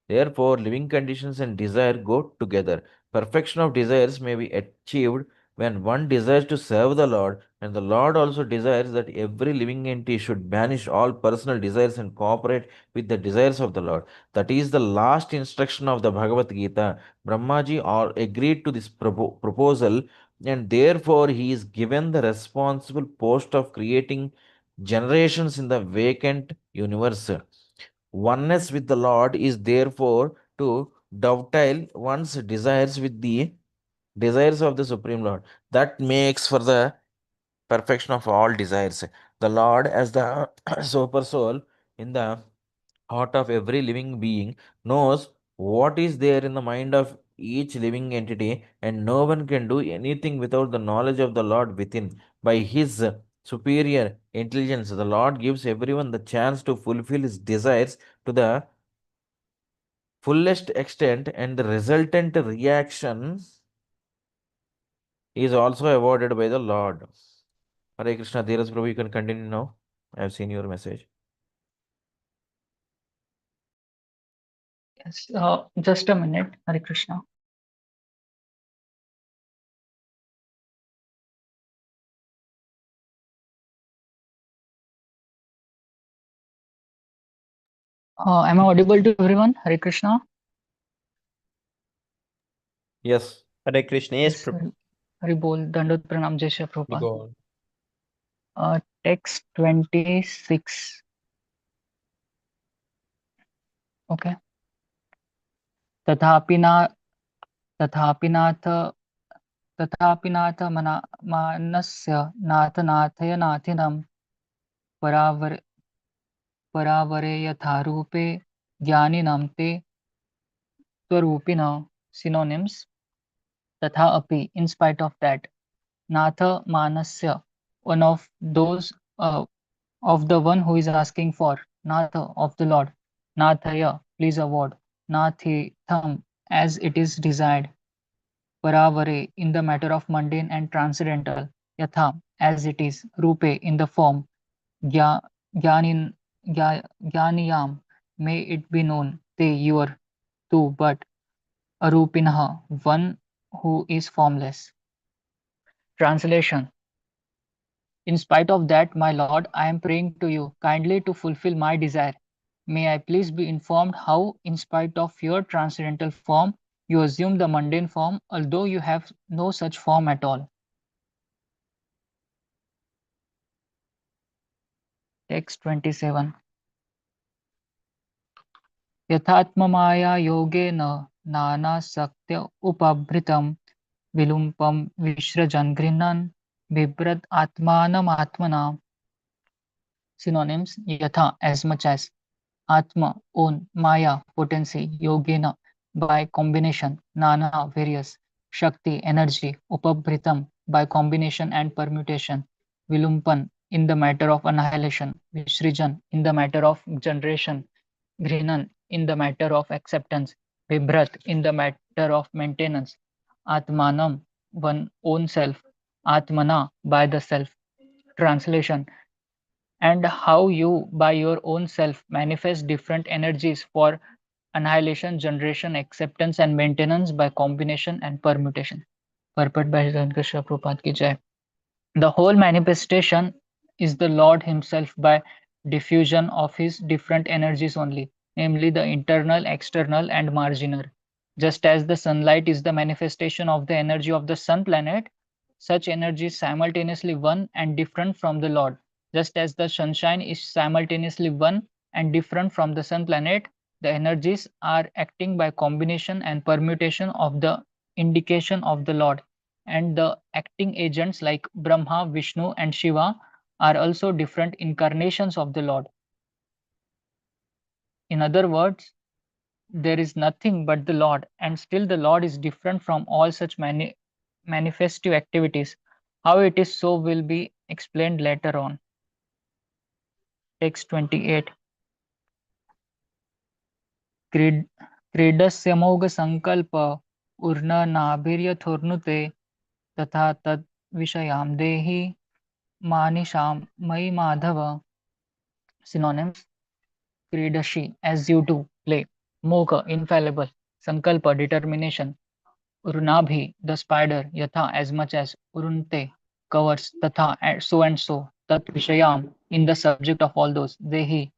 [SPEAKER 2] Therefore, living conditions and desire go together. Perfection of desires may be achieved when one desires to serve the Lord, and the Lord also desires that every living entity should banish all personal desires and cooperate with the desires of the Lord. That is the last instruction of the Bhagavad Gita. Brahmaji all agreed to this proposal, and therefore he is given the responsible post of creating generations in the vacant universe. Oneness with the Lord is therefore to dovetail one's desires with the desires of the Supreme Lord. That makes for the perfection of all desires. The Lord, as the super soul in the heart of every living being, knows what is there in the mind of each living entity, and no one can do anything without the knowledge of the Lord within. By his superior intelligence, the Lord gives everyone the chance to fulfill his desires to the fullest extent, and the resultant reaction is also awarded by the Lord. Hare Krishna, Dheeraj Prabhu, you can continue now. I have seen your message.
[SPEAKER 4] Yes, just a minute, Hare Krishna. Am I audible to everyone? Hare Krishna.
[SPEAKER 2] Yes.
[SPEAKER 1] Hare Krishna. Yes,
[SPEAKER 4] Yes,
[SPEAKER 1] Prabhu.
[SPEAKER 4] Hari Bol, Dandot Pranam, Jai Shri
[SPEAKER 1] You
[SPEAKER 4] Prabhupada.
[SPEAKER 1] go on.
[SPEAKER 4] Text 26. Okay. तथापि ना तथापि नाथ तथापि नाथ मानस्य नाथ नाथय नाथिनं परावर परावरे यथा रूपे ज्ञानिनं ते स्वरूपिणः synonyms. तथा अपि, in spite of that, Natha Manasya, one of those of the one who is asking for, Natha of the Lord, Nathaya, please award, Nathi Tham, as it is desired, Paravare, in the matter of mundane and transcendental, Yatha, as it is, Rupe, in the form, Gyanin, Gyaniyam, may it be known, they, your, too, but Arupinaha, one who is formless. Translation. In spite of that, my Lord, I am praying to you kindly to fulfill my desire. May I please be informed how, in spite of your transcendental form, you assume the mundane form, although you have no such form at all. Text 27. Yathatmamaya yogena nana sakya upabhritam vilumpam vishrajan grinnan bibrat atmanam atmana. Synonyms: Yatha, as much as; Atma, own; Maya, potency; Yogena, by combination; Nana, various; Shakti, energy; Upabhritam, by combination and permutation; Vilumpan, in the matter of annihilation; Vishrijan, in the matter of generation; Grinan, in the matter of acceptance; Vibhrat, in the matter of maintenance; Atmanam, one own self, Atmana, by the self. Translation: and how you, by your own self, manifest different energies for annihilation, generation, acceptance, and maintenance by combination and permutation. Purport by Krishna Prabhupada ki jai. The whole manifestation is the Lord Himself by diffusion of His different energies only, namely the internal, external, and marginal. Just as the sunlight is the manifestation of the energy of the sun planet, such energy is simultaneously one and different from the Lord. Just as the sunshine is simultaneously one and different from the sun planet, the energies are acting by combination and permutation of the indication of the Lord, and the acting agents like Brahma, Vishnu, and Shiva are also different incarnations of the Lord. In other words, there is nothing but the Lord, and still the Lord is different from all such manifestive activities. How it is so will be explained later on. Text 28. क्रीडस्य मोघसङ्कल्प ऊर्णनाभिर्यथोर्नुते तथा तद् विषयां देहि मानिषां मयि Madhav. Synonyms: Kridashi, as you do, play. Moga, infallible. Sankalpa, determination. Urunabhi, the spider. Yatha, as much as. Urunte, covers. Tatha, and so. Tat Vishayam, in the subject of all those. Dehi,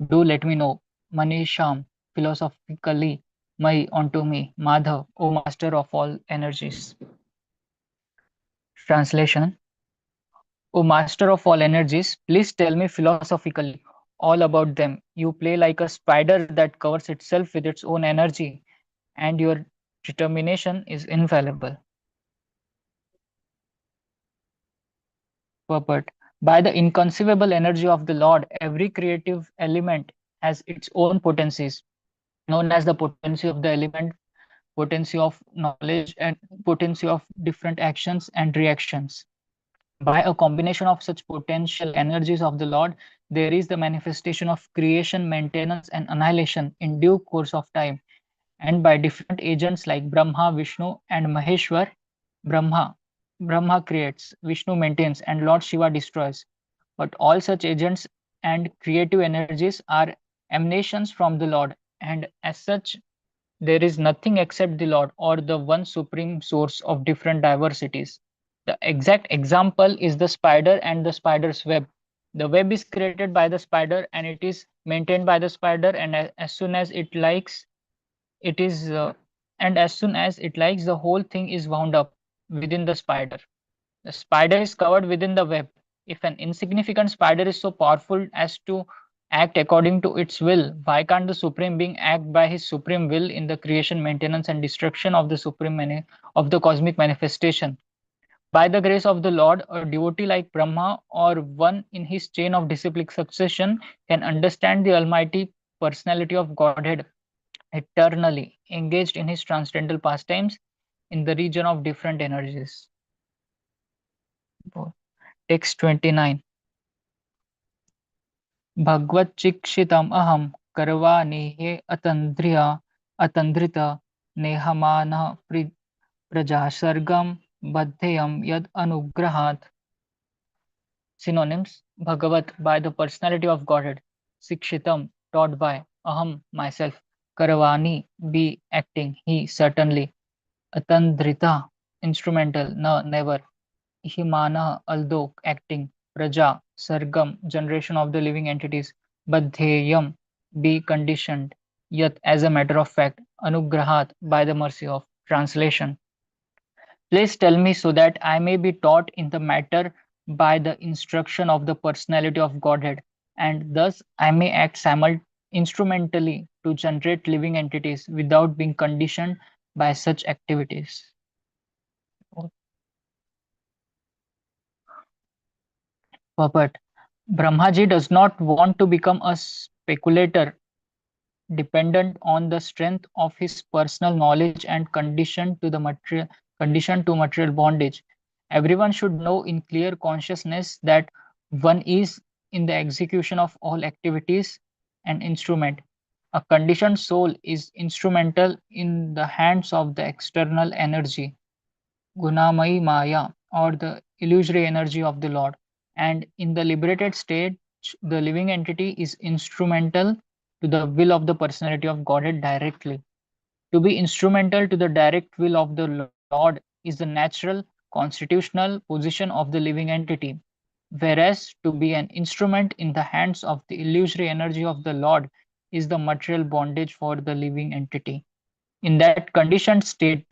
[SPEAKER 4] do let me know. Manisham, philosophically. Mai, onto me. Madhav, O master of all energies. Translation: O master of all energies, please tell me philosophically all about them. You play like a spider that covers itself with its own energy, and your determination is infallible. Purport: by the inconceivable energy of the Lord, every creative element has its own potencies, known as the potency of the element, potency of knowledge, and potency of different actions and reactions. By a combination of such potential energies of the Lord, there is the manifestation of creation, maintenance, and annihilation in due course of time. And by different agents like Brahma, Vishnu, and Maheshwar, Brahma creates, Vishnu maintains, and Lord Shiva destroys. But all such agents and creative energies are emanations from the Lord, and as such, there is nothing except the Lord, or the one supreme source of different diversities. The exact example is the spider and the spider's web. The web is created by the spider and it is maintained by the spider, and as soon as it likes, it is as soon as it likes, the whole thing is wound up within the spider. The spider is covered within the web. If an insignificant spider is so powerful as to act according to its will, why can't the Supreme Being act by his supreme will in the creation, maintenance, and destruction of the cosmic manifestation? By the grace of the Lord, a devotee like Brahma or one in his chain of disciplic succession can understand the Almighty Personality of Godhead eternally engaged in his transcendental pastimes in the region of different energies. Text 29. Bhagvat chikshitam aham karvani he atandrita nehamana prajasargam badheyam yad anugrahat. Synonyms: Bhagavat, by the personality of Godhead. Sikshitam, taught by. Aham, myself. Karavani, be acting. He, certainly. Atandrita, instrumental. Na, never. Himana, although acting. Praja, sargam, generation of the living entities. Badheyam, be conditioned. Yat, as a matter of fact. Anugrahat, by the mercy of. Translation: please tell me so that I may be taught in the matter by the instruction of the personality of Godhead, and thus I may act instrumentally to generate living entities without being conditioned by such activities. Purport: Brahmaji does not want to become a speculator dependent on the strength of his personal knowledge and conditioned to material bondage. Everyone should know in clear consciousness that one is, in the execution of all activities, an instrument. A conditioned soul is instrumental in the hands of the external energy, Gunamai Maya, or the illusory energy of the Lord. And in the liberated state, the living entity is instrumental to the will of the personality of Godhead directly. To be instrumental to the direct will of the Lord is the natural constitutional position of the living entity, whereas to be an instrument in the hands of the illusory energy of the Lord is the material bondage for the living entity. In that conditioned state,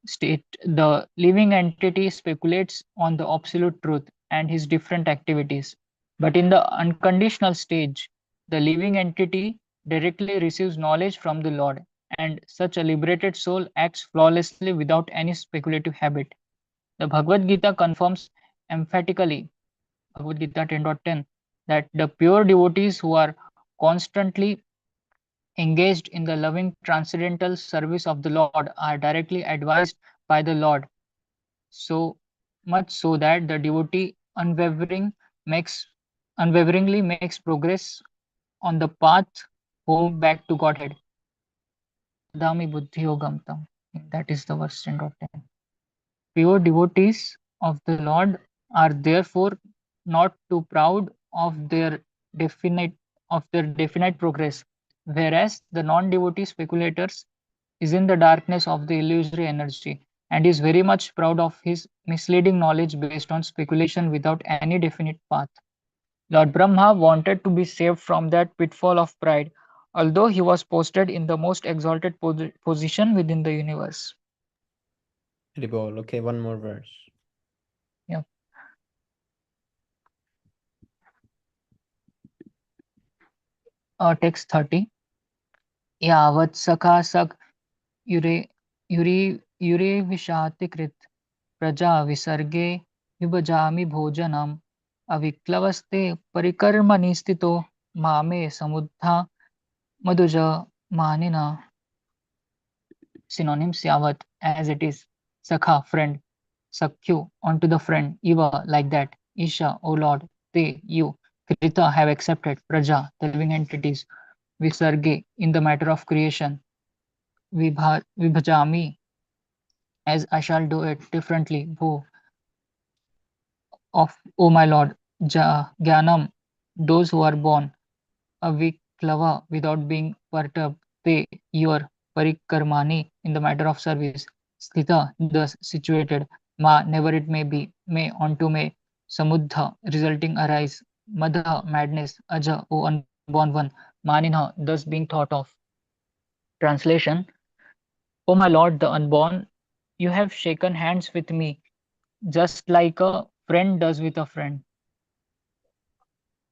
[SPEAKER 4] the living entity speculates on the absolute truth and his different activities. But in the unconditional stage, the living entity directly receives knowledge from the Lord, and such a liberated soul acts flawlessly without any speculative habit. The Bhagavad Gita confirms emphatically, Bhagavad Gita 10.10, that the pure devotees who are constantly engaged in the loving transcendental service of the Lord are directly advised by the Lord, so much so that the devotee unwaveringly makes progress on the path home back to Godhead. Dami Buddhi Yogam Tam. That is the verse 10.10. Pure devotees of the Lord are therefore not too proud of definite their definite progress, whereas the non-devotee speculators is in the darkness of the illusory energy and is very much proud of his misleading knowledge based on speculation without any definite path. Lord Brahma wanted to be saved from that pitfall of pride, although he was posted in the most exalted position within the universe.
[SPEAKER 1] Ribol. Okay, one more verse.
[SPEAKER 4] Yeah. Text 30. Yavat sakha sak yure yure vishatikrit praja visarge vibhajami bhojanam aviklavaste parikarmani stito mame samudha maduja manina. Synonyms: yavat, as it is; sakha, friend; sakyu, onto the friend; iva, like that; isha, O Lord; te, you; krita, have accepted; praja, the living entities; visarge, in the matter of creation; vibhajami, as I shall do it differently; bho, of, O my Lord; jnanam, those who are born; aviklava, without being perturbed; te, your; parikarmani, in the matter of service; sthita, thus situated; ma, never it may be; may, onto may; samudha, resulting arise; madha, madness; aja, O unborn one; maninha, thus being thought of. Translation: O my Lord, the unborn, you have shaken hands with me, just like a friend does with a friend,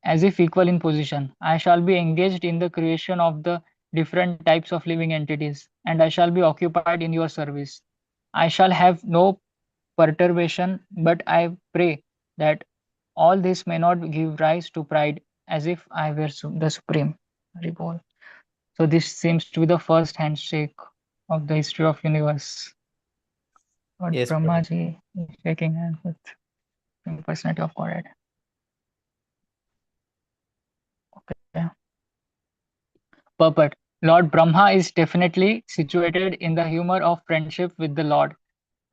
[SPEAKER 4] as if equal in position. I shall be engaged in the creation of the different types of living entities, and I shall be occupied in your service. I shall have no perturbation, but I pray that all this may not give rise to pride, as if I were the supreme. Haribol. So this seems to be the first handshake of the history of universe. Lord
[SPEAKER 1] Yes,
[SPEAKER 4] Brahma
[SPEAKER 1] Prabhu.
[SPEAKER 4] ji is shaking hands with the personality of Godhead. Okay. Purport: Lord Brahma is definitely situated in the humor of friendship with the Lord.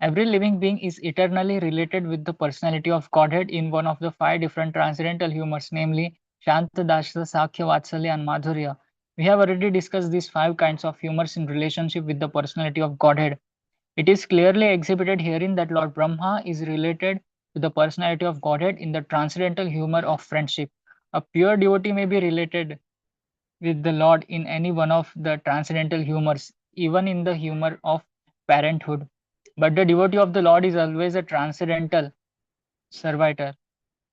[SPEAKER 4] Every living being is eternally related with the personality of Godhead in one of the five different transcendental humors, namely Shanta, Dasha, Sakhya, Vatsalya, and Madhurya. We have already discussed these five kinds of humors in relationship with the personality of Godhead. It is clearly exhibited herein that Lord Brahma is related to the personality of Godhead in the transcendental humor of friendship. A pure devotee may be related with the Lord in any one of the transcendental humors, even in the humor of parenthood. But the devotee of the Lord is always a transcendental servitor.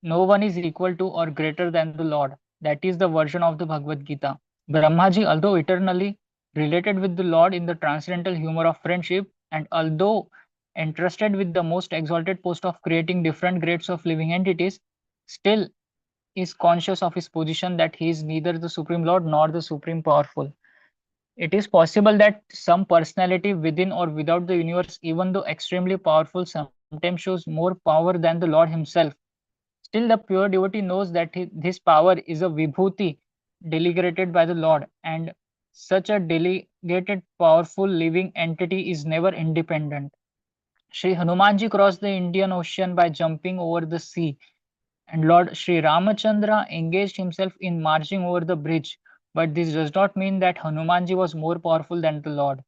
[SPEAKER 4] No one is equal to or greater than the Lord. That is the version of the Bhagavad Gita. Brahmaji, although eternally related with the Lord in the transcendental humor of friendship, and although entrusted with the most exalted post of creating different grades of living entities, still is conscious of his position that he is neither the Supreme Lord nor the Supreme Powerful. It is possible that some personality within or without the universe, even though extremely powerful, sometimes shows more power than the Lord himself. Still, the pure devotee knows that this power is a vibhuti delegated by the Lord, and such a delegated powerful living entity is never independent. Sri Hanumanji crossed the Indian Ocean by jumping over the sea, and Lord Sri Ramachandra engaged himself in marching over the bridge. But this does not mean that Hanumanji was more powerful than the Lord.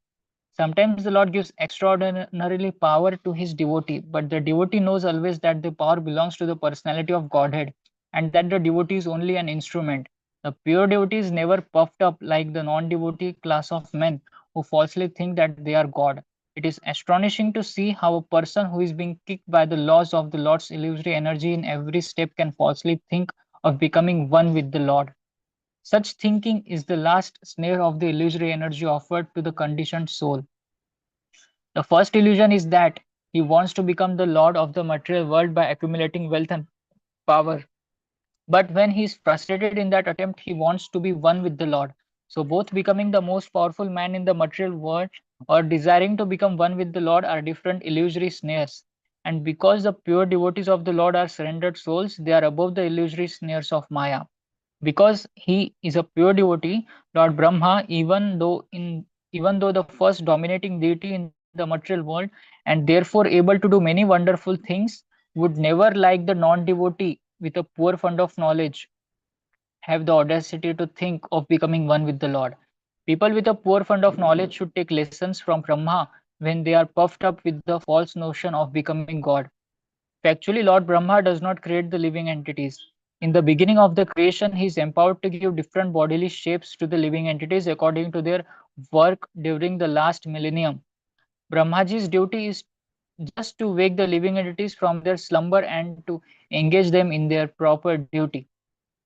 [SPEAKER 4] Sometimes the Lord gives extraordinarily power to his devotee, but the devotee knows always that the power belongs to the personality of Godhead and that the devotee is only an instrument. The pure devotee is never puffed up like the non devotee class of men who falsely think that they are God. It is astonishing to see how a person who is being kicked by the laws of the Lord's illusory energy in every step can falsely think of becoming one with the Lord. Such thinking is the last snare of the illusory energy offered to the conditioned soul. The first illusion is that he wants to become the lord of the material world by accumulating wealth and power. But when he is frustrated in that attempt, he wants to be one with the Lord. So, both becoming the most powerful man in the material world or desiring to become one with the Lord are different illusory snares. And because the pure devotees of the Lord are surrendered souls, they are above the illusory snares of Maya. Because he is a pure devotee, Lord Brahma, even though the first dominating deity in the material world and therefore able to do many wonderful things, would never, like the non-devotee with a poor fund of knowledge, have the audacity to think of becoming one with the Lord. People with a poor fund of knowledge should take lessons from Brahma when they are puffed up with the false notion of becoming God. Factually, Lord Brahma does not create the living entities. In the beginning of the creation, he is empowered to give different bodily shapes to the living entities according to their work during the last millennium. Brahmaji's duty is just to wake the living entities from their slumber and to engage them in their proper duty.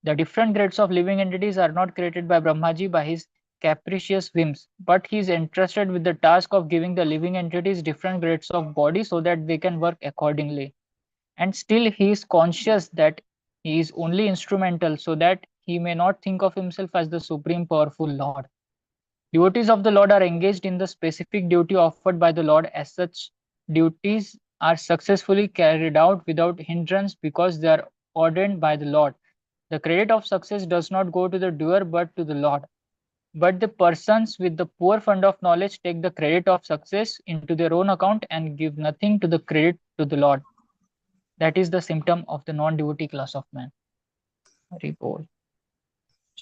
[SPEAKER 4] The different grades of living entities are not created by Brahmaji by his capricious whims, but he is entrusted with the task of giving the living entities different grades of body so that they can work accordingly. And still he is conscious that he is only instrumental so that he may not think of himself as the supreme powerful Lord. Devotees of the Lord are engaged in the specific duty offered by the Lord. As such, duties are successfully carried out without hindrance because they are ordained by the Lord. The credit of success does not go to the doer but to the Lord. But the persons with the poor fund of knowledge take the credit of success into their own account and give nothing to the credit to the Lord. That is the symptom of the non-devotee class of man. Hari Bol.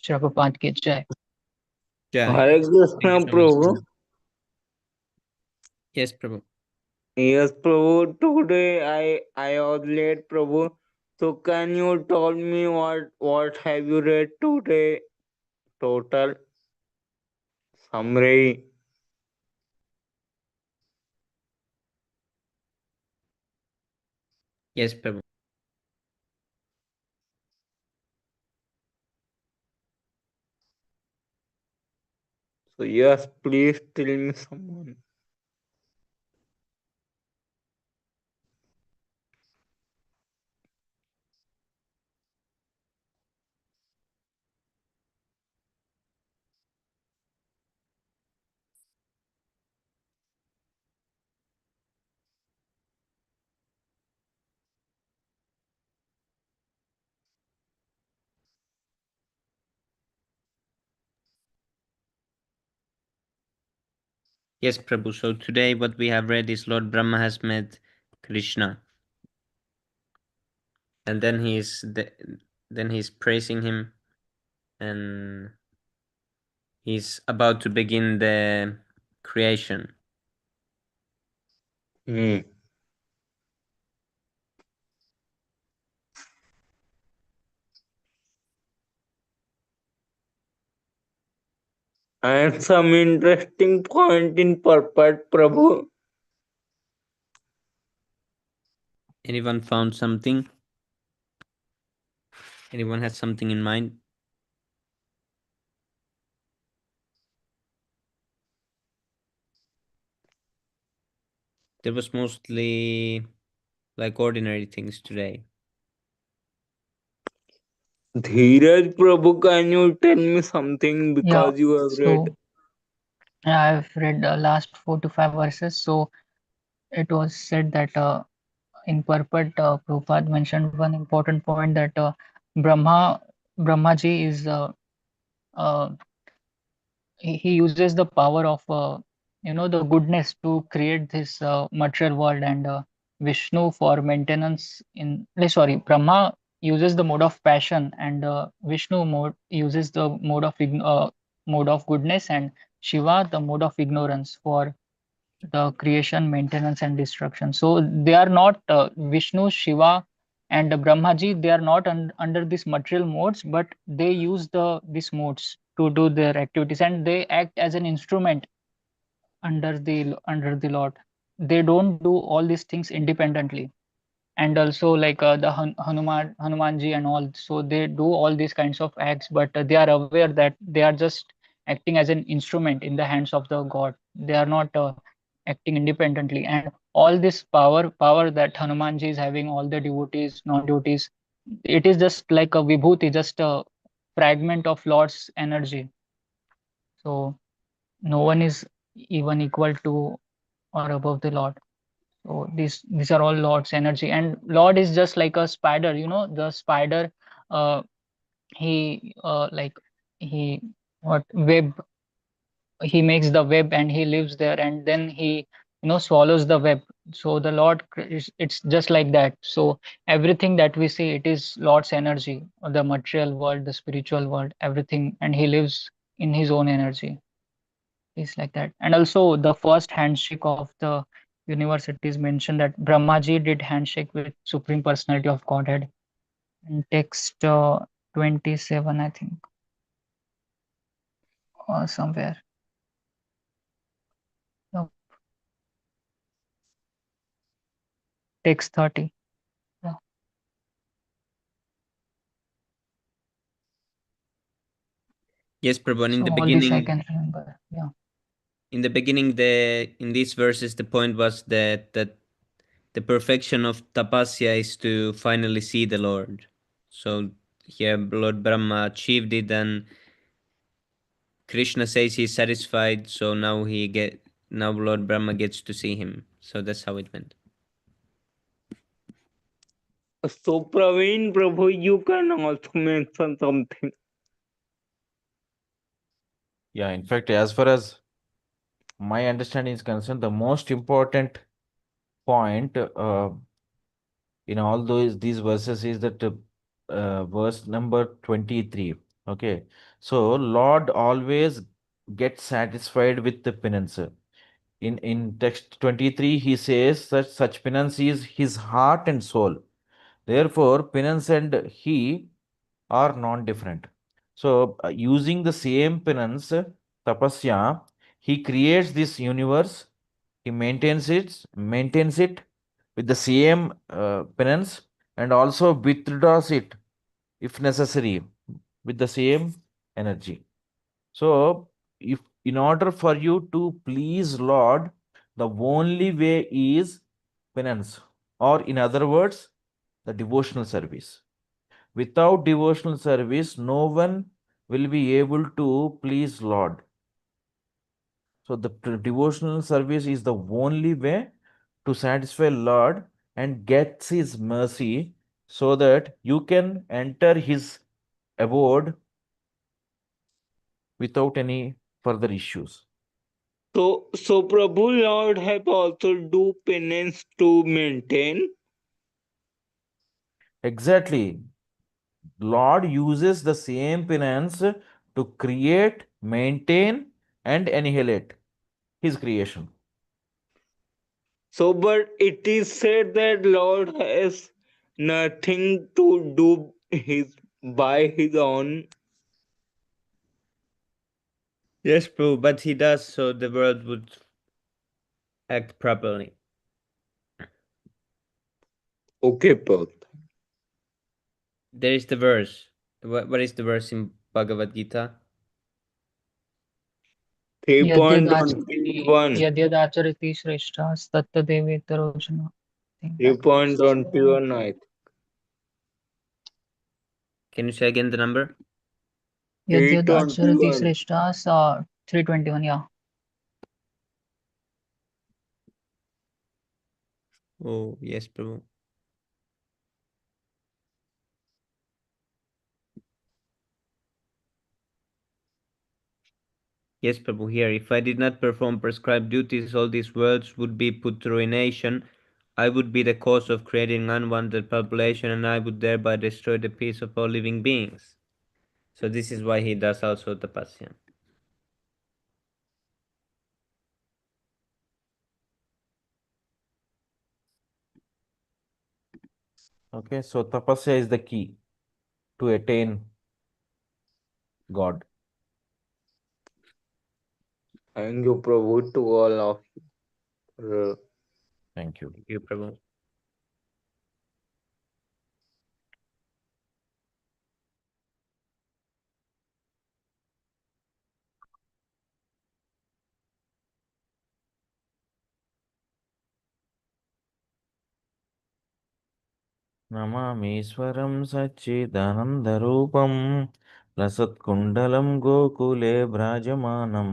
[SPEAKER 4] Prabhupada ki jai.
[SPEAKER 1] Jai.
[SPEAKER 5] Hare
[SPEAKER 1] Thank
[SPEAKER 5] Krishna,
[SPEAKER 1] you so much.
[SPEAKER 5] Prabhu.
[SPEAKER 1] Yes, Prabhu.
[SPEAKER 5] Yes, Prabhu. Today I was late, Prabhu. So can you tell me what have you read today? Total summary.
[SPEAKER 1] Yes, Prabhu.
[SPEAKER 5] So yes, please tell me someone.
[SPEAKER 1] Yes, Prabhu. So today what we have read is Lord Brahma has met Krishna. And then he's praising him, and he's about to begin the creation.
[SPEAKER 5] And some interesting point in purport, Prabhu.
[SPEAKER 1] Anyone found something? Anyone has something in mind? There was mostly like ordinary things today.
[SPEAKER 5] Dheeraj, Prabhu, can you tell me something because you have read?
[SPEAKER 4] So I've read the last 4 to 5 verses. So it was said that in purport, Prabhupada mentioned one important point that Brahmaji is he uses the power of the goodness to create this material world, and Vishnu for maintenance Brahma uses the mode of passion, and Vishnu uses the mode of goodness, and Shiva the mode of ignorance for the creation, maintenance, and destruction. So they are not Vishnu, Shiva, and Brahmaji. They are not under these material modes, but they use these modes to do their activities, and they act as an instrument under the Lord. They don't do all these things independently. And also like the Hanumanji and all, so they do all these kinds of acts, but they are aware that they are just acting as an instrument in the hands of the God. They are not acting independently. And all this power that Hanumanji is having, all the devotees, non-devotees, it is just like a vibhuti, just a fragment of Lord's energy. So no one is even equal to or above the Lord. So these are all Lord's energy, and Lord is just like a spider. The spider, uh, he like he what web he makes the web and he lives there, and then he swallows the web. So the Lord it's just like that. So everything that we see, it is Lord's energy, the material world, the spiritual world, everything, and he lives in his own energy. Is like that. And also the first handshake of the universe, it is mentioned that Brahmaji did handshake with Supreme Personality of Godhead in text 27, I think, or somewhere. No, text 30. Yeah.
[SPEAKER 1] Yes, Prabhu. And in the
[SPEAKER 4] So all this I
[SPEAKER 1] beginning,
[SPEAKER 4] can remember. Yeah.
[SPEAKER 1] in the beginning, in these verses, the point was that the perfection of tapasya is to finally see the Lord. So here, Lord Brahma achieved it, and Krishna says he's satisfied. So now Lord Brahma gets to see him. So that's how it went.
[SPEAKER 5] So, Praveen Prabhu, you can also mention something.
[SPEAKER 2] Yeah, in fact, as far as my understanding is concerned, the most important point in all these verses is that verse number 23. Okay, so Lord always gets satisfied with the penance. In text 23, he says that such penance is his heart and soul. Therefore, penance and he are non-different. So, using the same penance, tapasya, he creates this universe. He maintains it with the same penance, and also withdraws it if necessary with the same energy. So, if in order for you to please Lord, the only way is penance, or in other words, the devotional service. Without devotional service, no one will be able to please Lord. So the devotional service is the only way to satisfy Lord and gets his mercy, so that you can enter his abode without any further issues.
[SPEAKER 5] So Prabhu, Lord have also do penance to maintain.
[SPEAKER 2] Exactly. Lord uses the same penance to create, maintain, and annihilate his creation.
[SPEAKER 5] So, but it is said that Lord has nothing to do by his own.
[SPEAKER 1] Yes, Prabhu, but he does, so the world would act properly.
[SPEAKER 5] Okay, Paul.
[SPEAKER 1] There is the verse. What is the verse in Bhagavad Gita?
[SPEAKER 5] 3.21.
[SPEAKER 4] Yadyadacharati shreshtas tatta devetarojana.
[SPEAKER 5] 3.21, I think.
[SPEAKER 1] Can you say again the number?
[SPEAKER 4] Yadyadacharati
[SPEAKER 5] 321.
[SPEAKER 4] shreshtas 321. Yeah.
[SPEAKER 1] Oh, yes, Prabhu. Yes, Prabhu, here. If I did not perform prescribed duties, all these worlds would be put to ruination. I would be the cause of creating unwanted population, and I would thereby destroy the peace of all living beings. So this is why he does also tapasya.
[SPEAKER 2] Okay, so tapasya is the key to attain God.
[SPEAKER 5] Thank you, Prabhu, to all of you.
[SPEAKER 2] Thank you.
[SPEAKER 1] Thank you, Prabhu.
[SPEAKER 2] नमामीश्वरं सच्चिदानन्दरूपं लसत्कुण्डलं गोकुले भ्राजमानं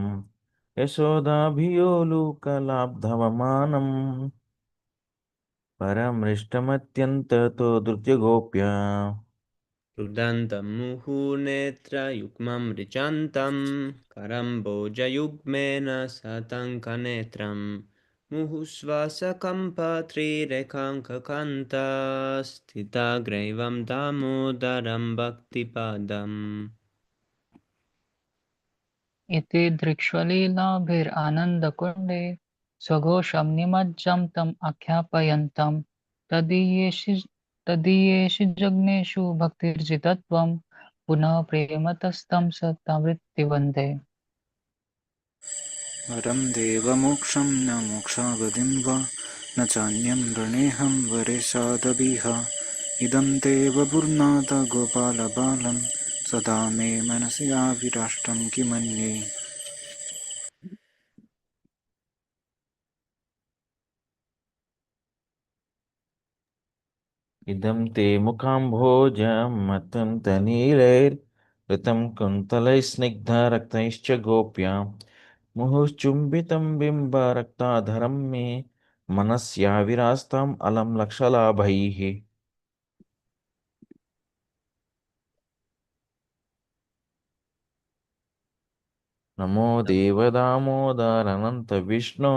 [SPEAKER 2] यशोदाभियोलुकलाब्धवमानं परमृष्टमत्यन्ततो धृत्यगोप्या
[SPEAKER 1] रुदन्तं मुहुर्नेत्रयुग्मं ऋचान्तं करम्बोजयुग्मेन सतङ्कनेत्रं मुहुश्वासकम्पत्रिरेखाङ्ककान्ता स्थिताग्रैवं दामोदरं भक्तिपादम्.
[SPEAKER 4] इति दृक्ष्वलीलाभिरानन्दकुण्डे स्वघोषं निमज्जं तम् आख्यापयन्तं तदीयेषु जग्नेषु भक्तिर्जितत्वं पुनः प्रेमतस्तं सतावृत्तिवन्दे
[SPEAKER 6] वरं देवमोक्षं न मोक्षावधिं वा न चान्यं वृणेऽहं वरेशादभिह इदं ते वपुर्नाथ गोपालबालं सदा मे मनसि आविराष्टं किमन्ये
[SPEAKER 2] इदं ते मुखाम्भोजमतं तनीलैर्ऋतं कुन्तलैस्निग्धरक्तैश्च गोप्या मुहुश्चुम्बितं बिम्बरक्ताधरं मे मनस्याविरास्ताम् अलं लक्षलाभैः नमो देवदामोदरनन्तविष्णो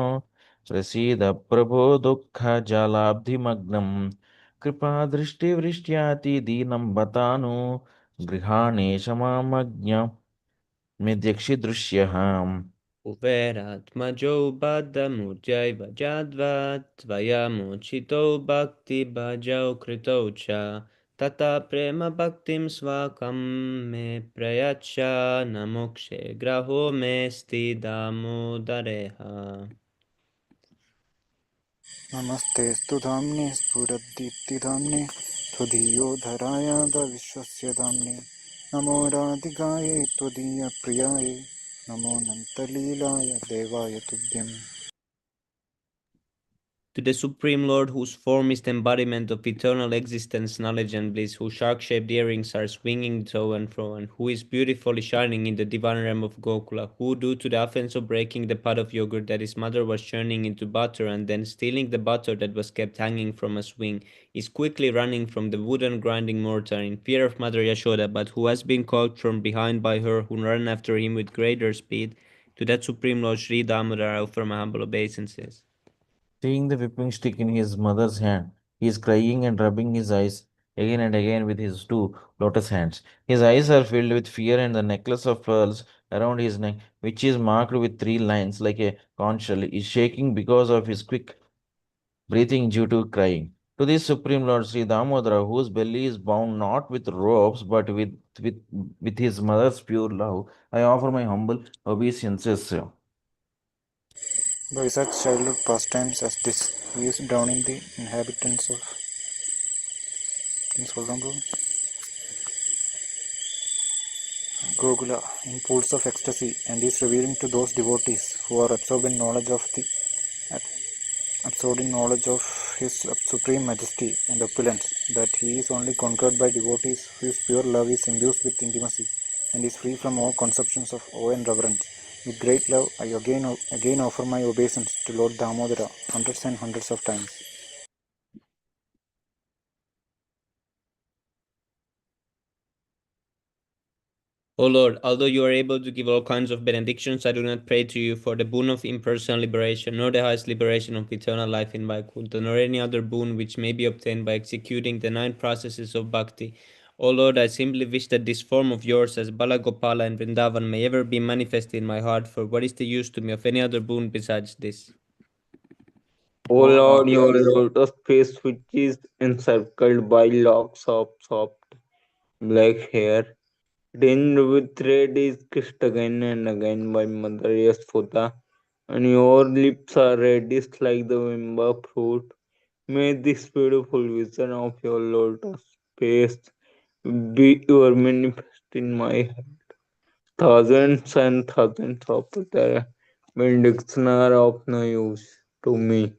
[SPEAKER 2] प्रसीद प्रभो दुःखजलाब्धिमग्नं कृपादृष्टिवृष्ट्यातिदीनं बतानु गृहाणेशमामज्ञमिद्यक्षिदृश्यः
[SPEAKER 1] कुबेरात्मजो बद्धमुज्जैव जाद्वत् त्वया मोचितो भक्तिभजौ कृतौ च तथा प्रेमभक्तिं स्वाकं मे प्रयच्छ न मोक्षे ग्रहो मेऽस्ति दामोदरेह.
[SPEAKER 6] नमस्तेऽस्तु धाम्ने स्फुरद्दीप्तिधाम्ने त्वदीयो धरायाद विश्वस्य धाम्ने नमो राधिकायै त्वदीयप्रियायै नमो नन्तलीलाय देवाय तुभ्यम्
[SPEAKER 1] To the Supreme Lord, whose form is the embodiment of eternal existence, knowledge, and bliss, whose shark-shaped earrings are swinging to and fro, and who is beautifully shining in the divine realm of Gokula, who, due to the offense of breaking the pot of yogurt that his mother was churning into butter and then stealing the butter that was kept hanging from a swing, is quickly running from the wooden grinding mortar in fear of Mother Yashoda, but who has been caught from behind by her, who ran after him with greater speed. To that Supreme Lord Sri Damodar, I offer my humble obeisances.
[SPEAKER 2] Seeing the whipping stick in his mother's hand, he is crying and rubbing his eyes again and again with his two lotus hands. His eyes are filled with fear, and the necklace of pearls around his neck, which is marked with three lines like a conch shell, is shaking because of his quick breathing due to crying. To this Supreme Lord Sri Damodara, whose belly is bound not with ropes but with his mother's pure love, I offer my humble obeisances.
[SPEAKER 6] By such childhood pastimes as this, he is drowning the inhabitants of Gokula in pools of ecstasy, and is revealing to those devotees who are absorbed in knowledge of his supreme majesty and opulence, that he is only conquered by devotees whose pure love is imbued with intimacy, and is free from all conceptions of awe and reverence. With great love, I again offer my obeisance to Lord Damodara hundreds and hundreds of times.
[SPEAKER 1] O Lord, although you are able to give all kinds of benedictions, I do not pray to you for the boon of impersonal liberation, nor the highest liberation of eternal life in Vaikuntha, nor any other boon which may be obtained by executing the 9 processes of bhakti. O Lord, I simply wish that this form of yours as Balagopala and Vrindavan may ever be manifested in my heart, for what is the use to me of any other boon besides this?
[SPEAKER 5] O Lord, your lotus face, which is encircled by locks of soft black hair, tinged with red, is kissed again and again by Mother Yashoda, and your lips are reddish like the vimba fruit. May this beautiful vision of your lotus face be ever manifest in my heart. Thousands and thousands of the benedictions are of no use to me.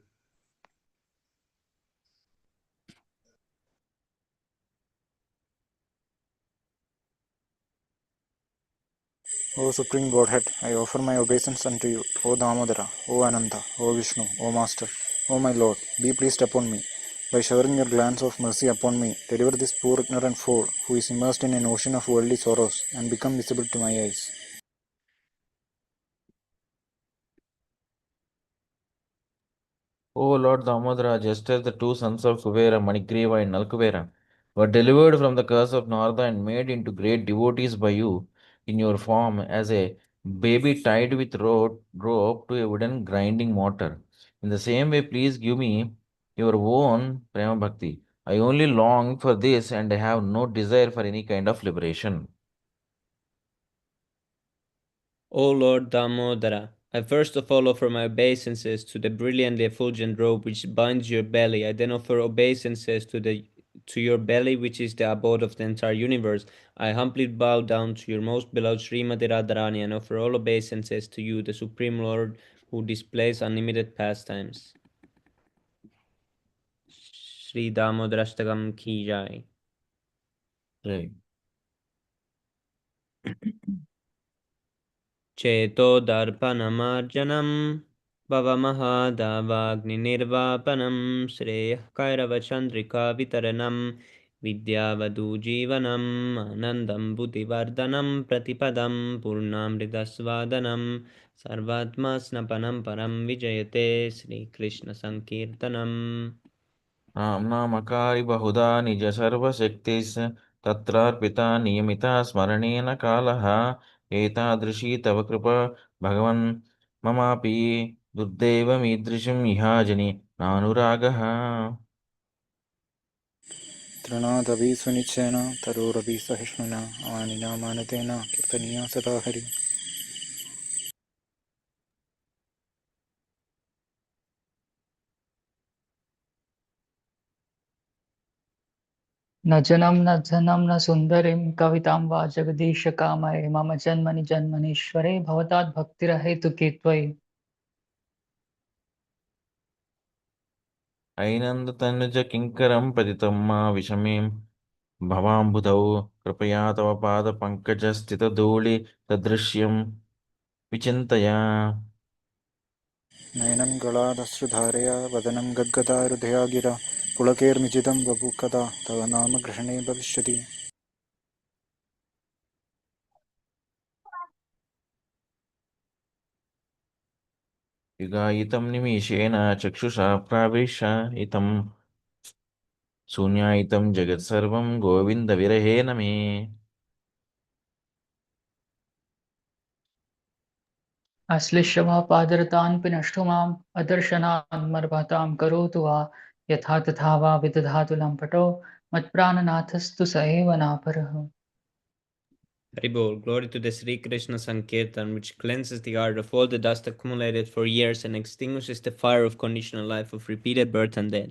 [SPEAKER 6] O Supreme Godhead, I offer my obeisance unto you, O Damodara, O Ananta, O Vishnu, O Master, O my Lord, be pleased upon me. By showering your glance of mercy upon me, deliver this poor ignorant fool who is immersed in an ocean of worldly sorrows and become visible to my eyes.
[SPEAKER 2] O Lord Damodara, just as the 2 sons of Kuvera, Manigriva and Nalkuvera, were delivered from the curse of Narada and made into great devotees by you in your form as a baby tied with rope to a wooden grinding mortar. In the same way, please give me your own Prema Bhakti. I only long for this and I have no desire for any kind of liberation.
[SPEAKER 1] O Lord Damodara, I first of all offer my obeisances to the brilliantly effulgent robe which binds your belly. I then offer obeisances to your belly, which is the abode of the entire universe. I humbly bow down to your most beloved Srimati Radharani and offer all obeisances to you, the Supreme Lord, who displays unlimited pastimes. Sri Damodarastakam ki jai.
[SPEAKER 2] Right.
[SPEAKER 1] चेतोदर्पणमार्जनं भवमहादावाग्निर्वापनं श्रेयःकैरवचन्द्रिकावितरणं विद्यावधूजीवनम् आनन्दं बुद्धिवर्धनं प्रतिपदं पूर्णामृतस्वादनं सर्वात्मा स्नपनं परं विजयते श्रीकृष्णसङ्कीर्तनम्
[SPEAKER 2] नामकारि बहुधा निज सर्वशक्तिस् तत्रार्पिता नियमिता स्मरणेन कालः एतादृशी तव कृपा भगवन् ममापि दुर्दैवमीदृशम् इहाजनि नानुरागः
[SPEAKER 6] तृणादपि सुनिश्चयेन तरोरपि सहिष्णुना अमानिना मानतेन कीर्तनीया सदा हरि
[SPEAKER 4] न जनं न धनं न सुन्दरीं कवितां वा जगदीशकामये मम जन्मनि जन्मनीश्वरे भवतात् भक्तिरहेतुके त्वयि
[SPEAKER 2] ऐनन्दतनुज किङ्करं पतितं मा विषमीं भवाम्बुधौ कृपया तव पादपङ्कजस्थितधूळि तदृश्यं विचिन्तया
[SPEAKER 6] नयनं गलादश्रुधारया वदनं गद्गदा हृदया गिरा पुलकेर्मिजितं बभु कदा तव नाम ग्रहणे भविष्यति
[SPEAKER 2] युगायितं निमिषेण चक्षुषा प्राविशायितं शून्यायितं जगत्सर्वं गोविन्दविरहेण मे
[SPEAKER 4] आश्लिष्य वा पादरतान् पिनष्टु माम् अदर्शनान् मर्मतां करोतु वा यथा तथा वा विदधातु लम्पटो मत्प्राणनाथस्तु स एव नापरः
[SPEAKER 1] Haribol, glory to the Sri Krishna Sankirtan, which cleanses the heart of all the dust accumulated for years and extinguishes the fire of conditional life of repeated birth and death.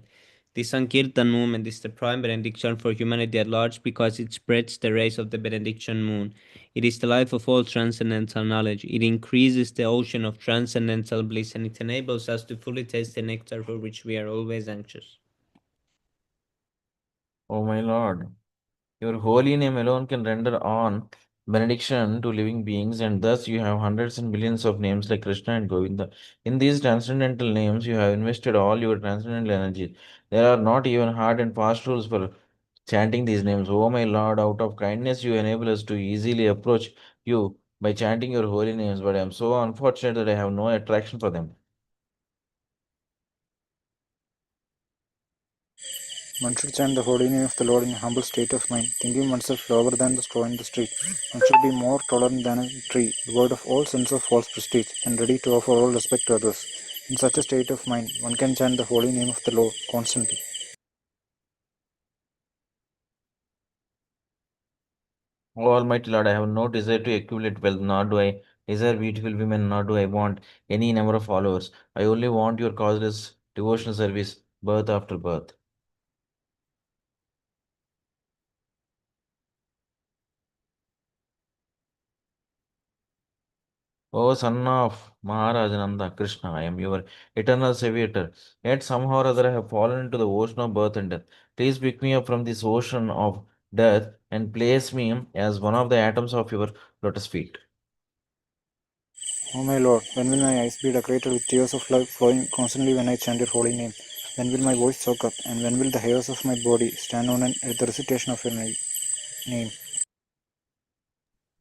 [SPEAKER 1] The Sankirtan movement is the prime benediction for humanity at large because it spreads the rays of the benediction moon. It is the life of all transcendental knowledge. It increases the ocean of transcendental bliss and it enables us to fully taste the nectar for which we are always anxious.
[SPEAKER 2] O my Lord, your holy name alone can render on benediction to living beings, and thus you have hundreds and billions of names like Krishna and Govinda. In these transcendental names, you have invested all your transcendental energy. There are not even hard and fast rules for chanting these names. Oh my Lord, out of kindness you enable us to easily approach you by chanting your holy names, but I am so unfortunate that I have no attraction for them.
[SPEAKER 6] One should chant the holy name of the Lord in a humble state of mind, thinking oneself lower than the straw in the street. One should be more tolerant than a tree, devoid of all sense of false prestige, and ready to offer all respect to others. In such a state of mind, one can chant the holy name of the Lord constantly.
[SPEAKER 2] O Almighty Lord, I have no desire to accumulate wealth, nor do I desire beautiful women, nor do I want any number of followers. I only want your causeless devotional service, birth after birth. O son of Maharajananda Krishna, I am your eternal savior. Yet somehow or other I have fallen into the ocean of birth and death. Please pick me up from this ocean of death and place me as one of the atoms of your lotus feet.
[SPEAKER 6] O my Lord, when will my eyes be decorated with tears of love flowing constantly when I chant your holy name? When will my voice choke up, and when will the hairs of my body stand on end at the recitation of your name?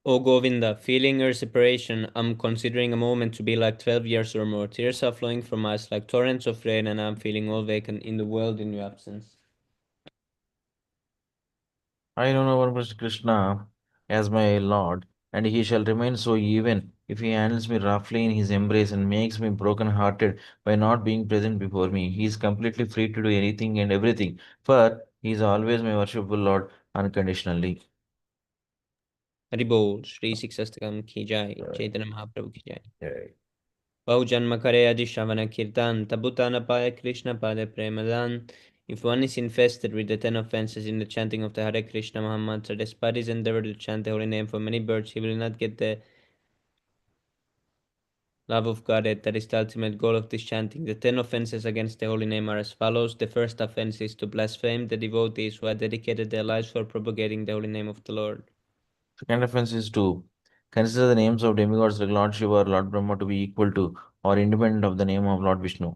[SPEAKER 1] O Govinda, feeling your separation, I'm considering a moment to be like 12 years or more. Tears are flowing from eyes like torrents of rain, and I'm feeling all vacant in the world in your absence.
[SPEAKER 2] I know one person Krishna as my Lord, and he shall remain so even if he handles me roughly in his embrace and makes me broken hearted by not being present before me. He is completely free to do anything and everything, for he is always my worshipful Lord unconditionally.
[SPEAKER 1] Hari बोल श्री शिक्षाष्टकम की जय चैतन्य महाप्रभु की जय
[SPEAKER 2] Jai.
[SPEAKER 1] बहु जन्म करे अधि श्रवण कीर्तन तबुता न पाए कृष्ण पाद Premdan. If one is infested with the 10 offenses in the chanting of the Hare Krishna Maha Mantra, despite his endeavor to chant the holy name for many births, he will not get the love of God. That is the ultimate goal of this chanting. The 10 offenses against the holy name are as follows. The first offense is to blaspheme the devotees who have dedicated their lives for propagating the holy name of the Lord.
[SPEAKER 2] Second offense is to consider the names of demigods like Lord Shiva or Lord Brahma to be equal to or independent of the name of Lord Vishnu.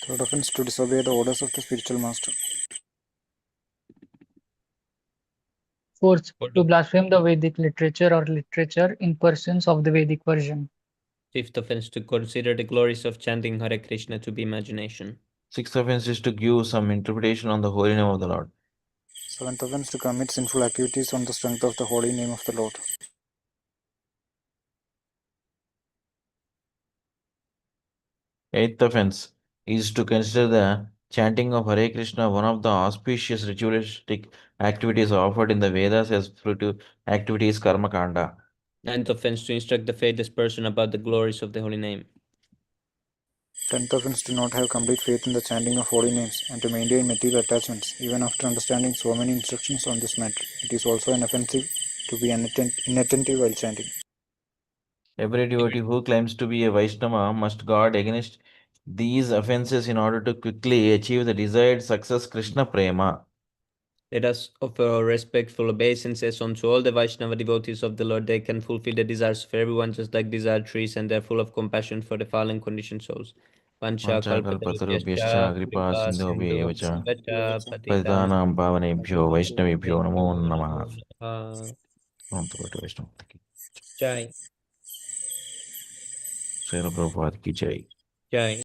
[SPEAKER 6] Third offense to disobey the orders of the spiritual master.
[SPEAKER 4] Fourth, to blaspheme the Vedic literature or literature in persons of the Vedic version.
[SPEAKER 1] Fifth offense, to consider the glories of chanting Hare Krishna to be imagination.
[SPEAKER 2] Sixth offense is to give some interpretation on the holy name of the Lord.
[SPEAKER 6] Seventh offense to commit sinful activities on the strength of the holy name of the Lord.
[SPEAKER 2] Eighth offense is to consider the chanting of Hare Krishna one of the auspicious ritualistic activities offered in the Vedas as fruitive activities karma kanda.
[SPEAKER 1] Ninth offense, to instruct the faithless person about the glories of the holy name.
[SPEAKER 6] 10th offense to not have complete faith in the chanting of holy names and to maintain material attachments even after understanding so many instructions on this matter. It is also an offensive to be inattentive while chanting.
[SPEAKER 2] Every devotee who claims to be a Vaishnava must guard against these offenses in order to quickly achieve the desired success Krishna Prema.
[SPEAKER 1] Let us offer our respectful obeisances unto all the Vaishnava devotees of the Lord. They can fulfill the desires of everyone just like desire trees, and they are full of compassion for the fallen conditioned souls. Pancha
[SPEAKER 2] Vanchakalpatarubhyascha
[SPEAKER 1] kalpatarubhyascha
[SPEAKER 2] kripa
[SPEAKER 1] kripa
[SPEAKER 2] sindhubhyev cha
[SPEAKER 1] sindhubhyev cha patitanam
[SPEAKER 2] patitanam pavanebhyo vaishnavibhyo namo namaha.
[SPEAKER 1] namaha.
[SPEAKER 2] Om Tabata Vaishnava ki
[SPEAKER 1] Jai.
[SPEAKER 2] Srila Prabhupada ki jai.
[SPEAKER 1] Jai.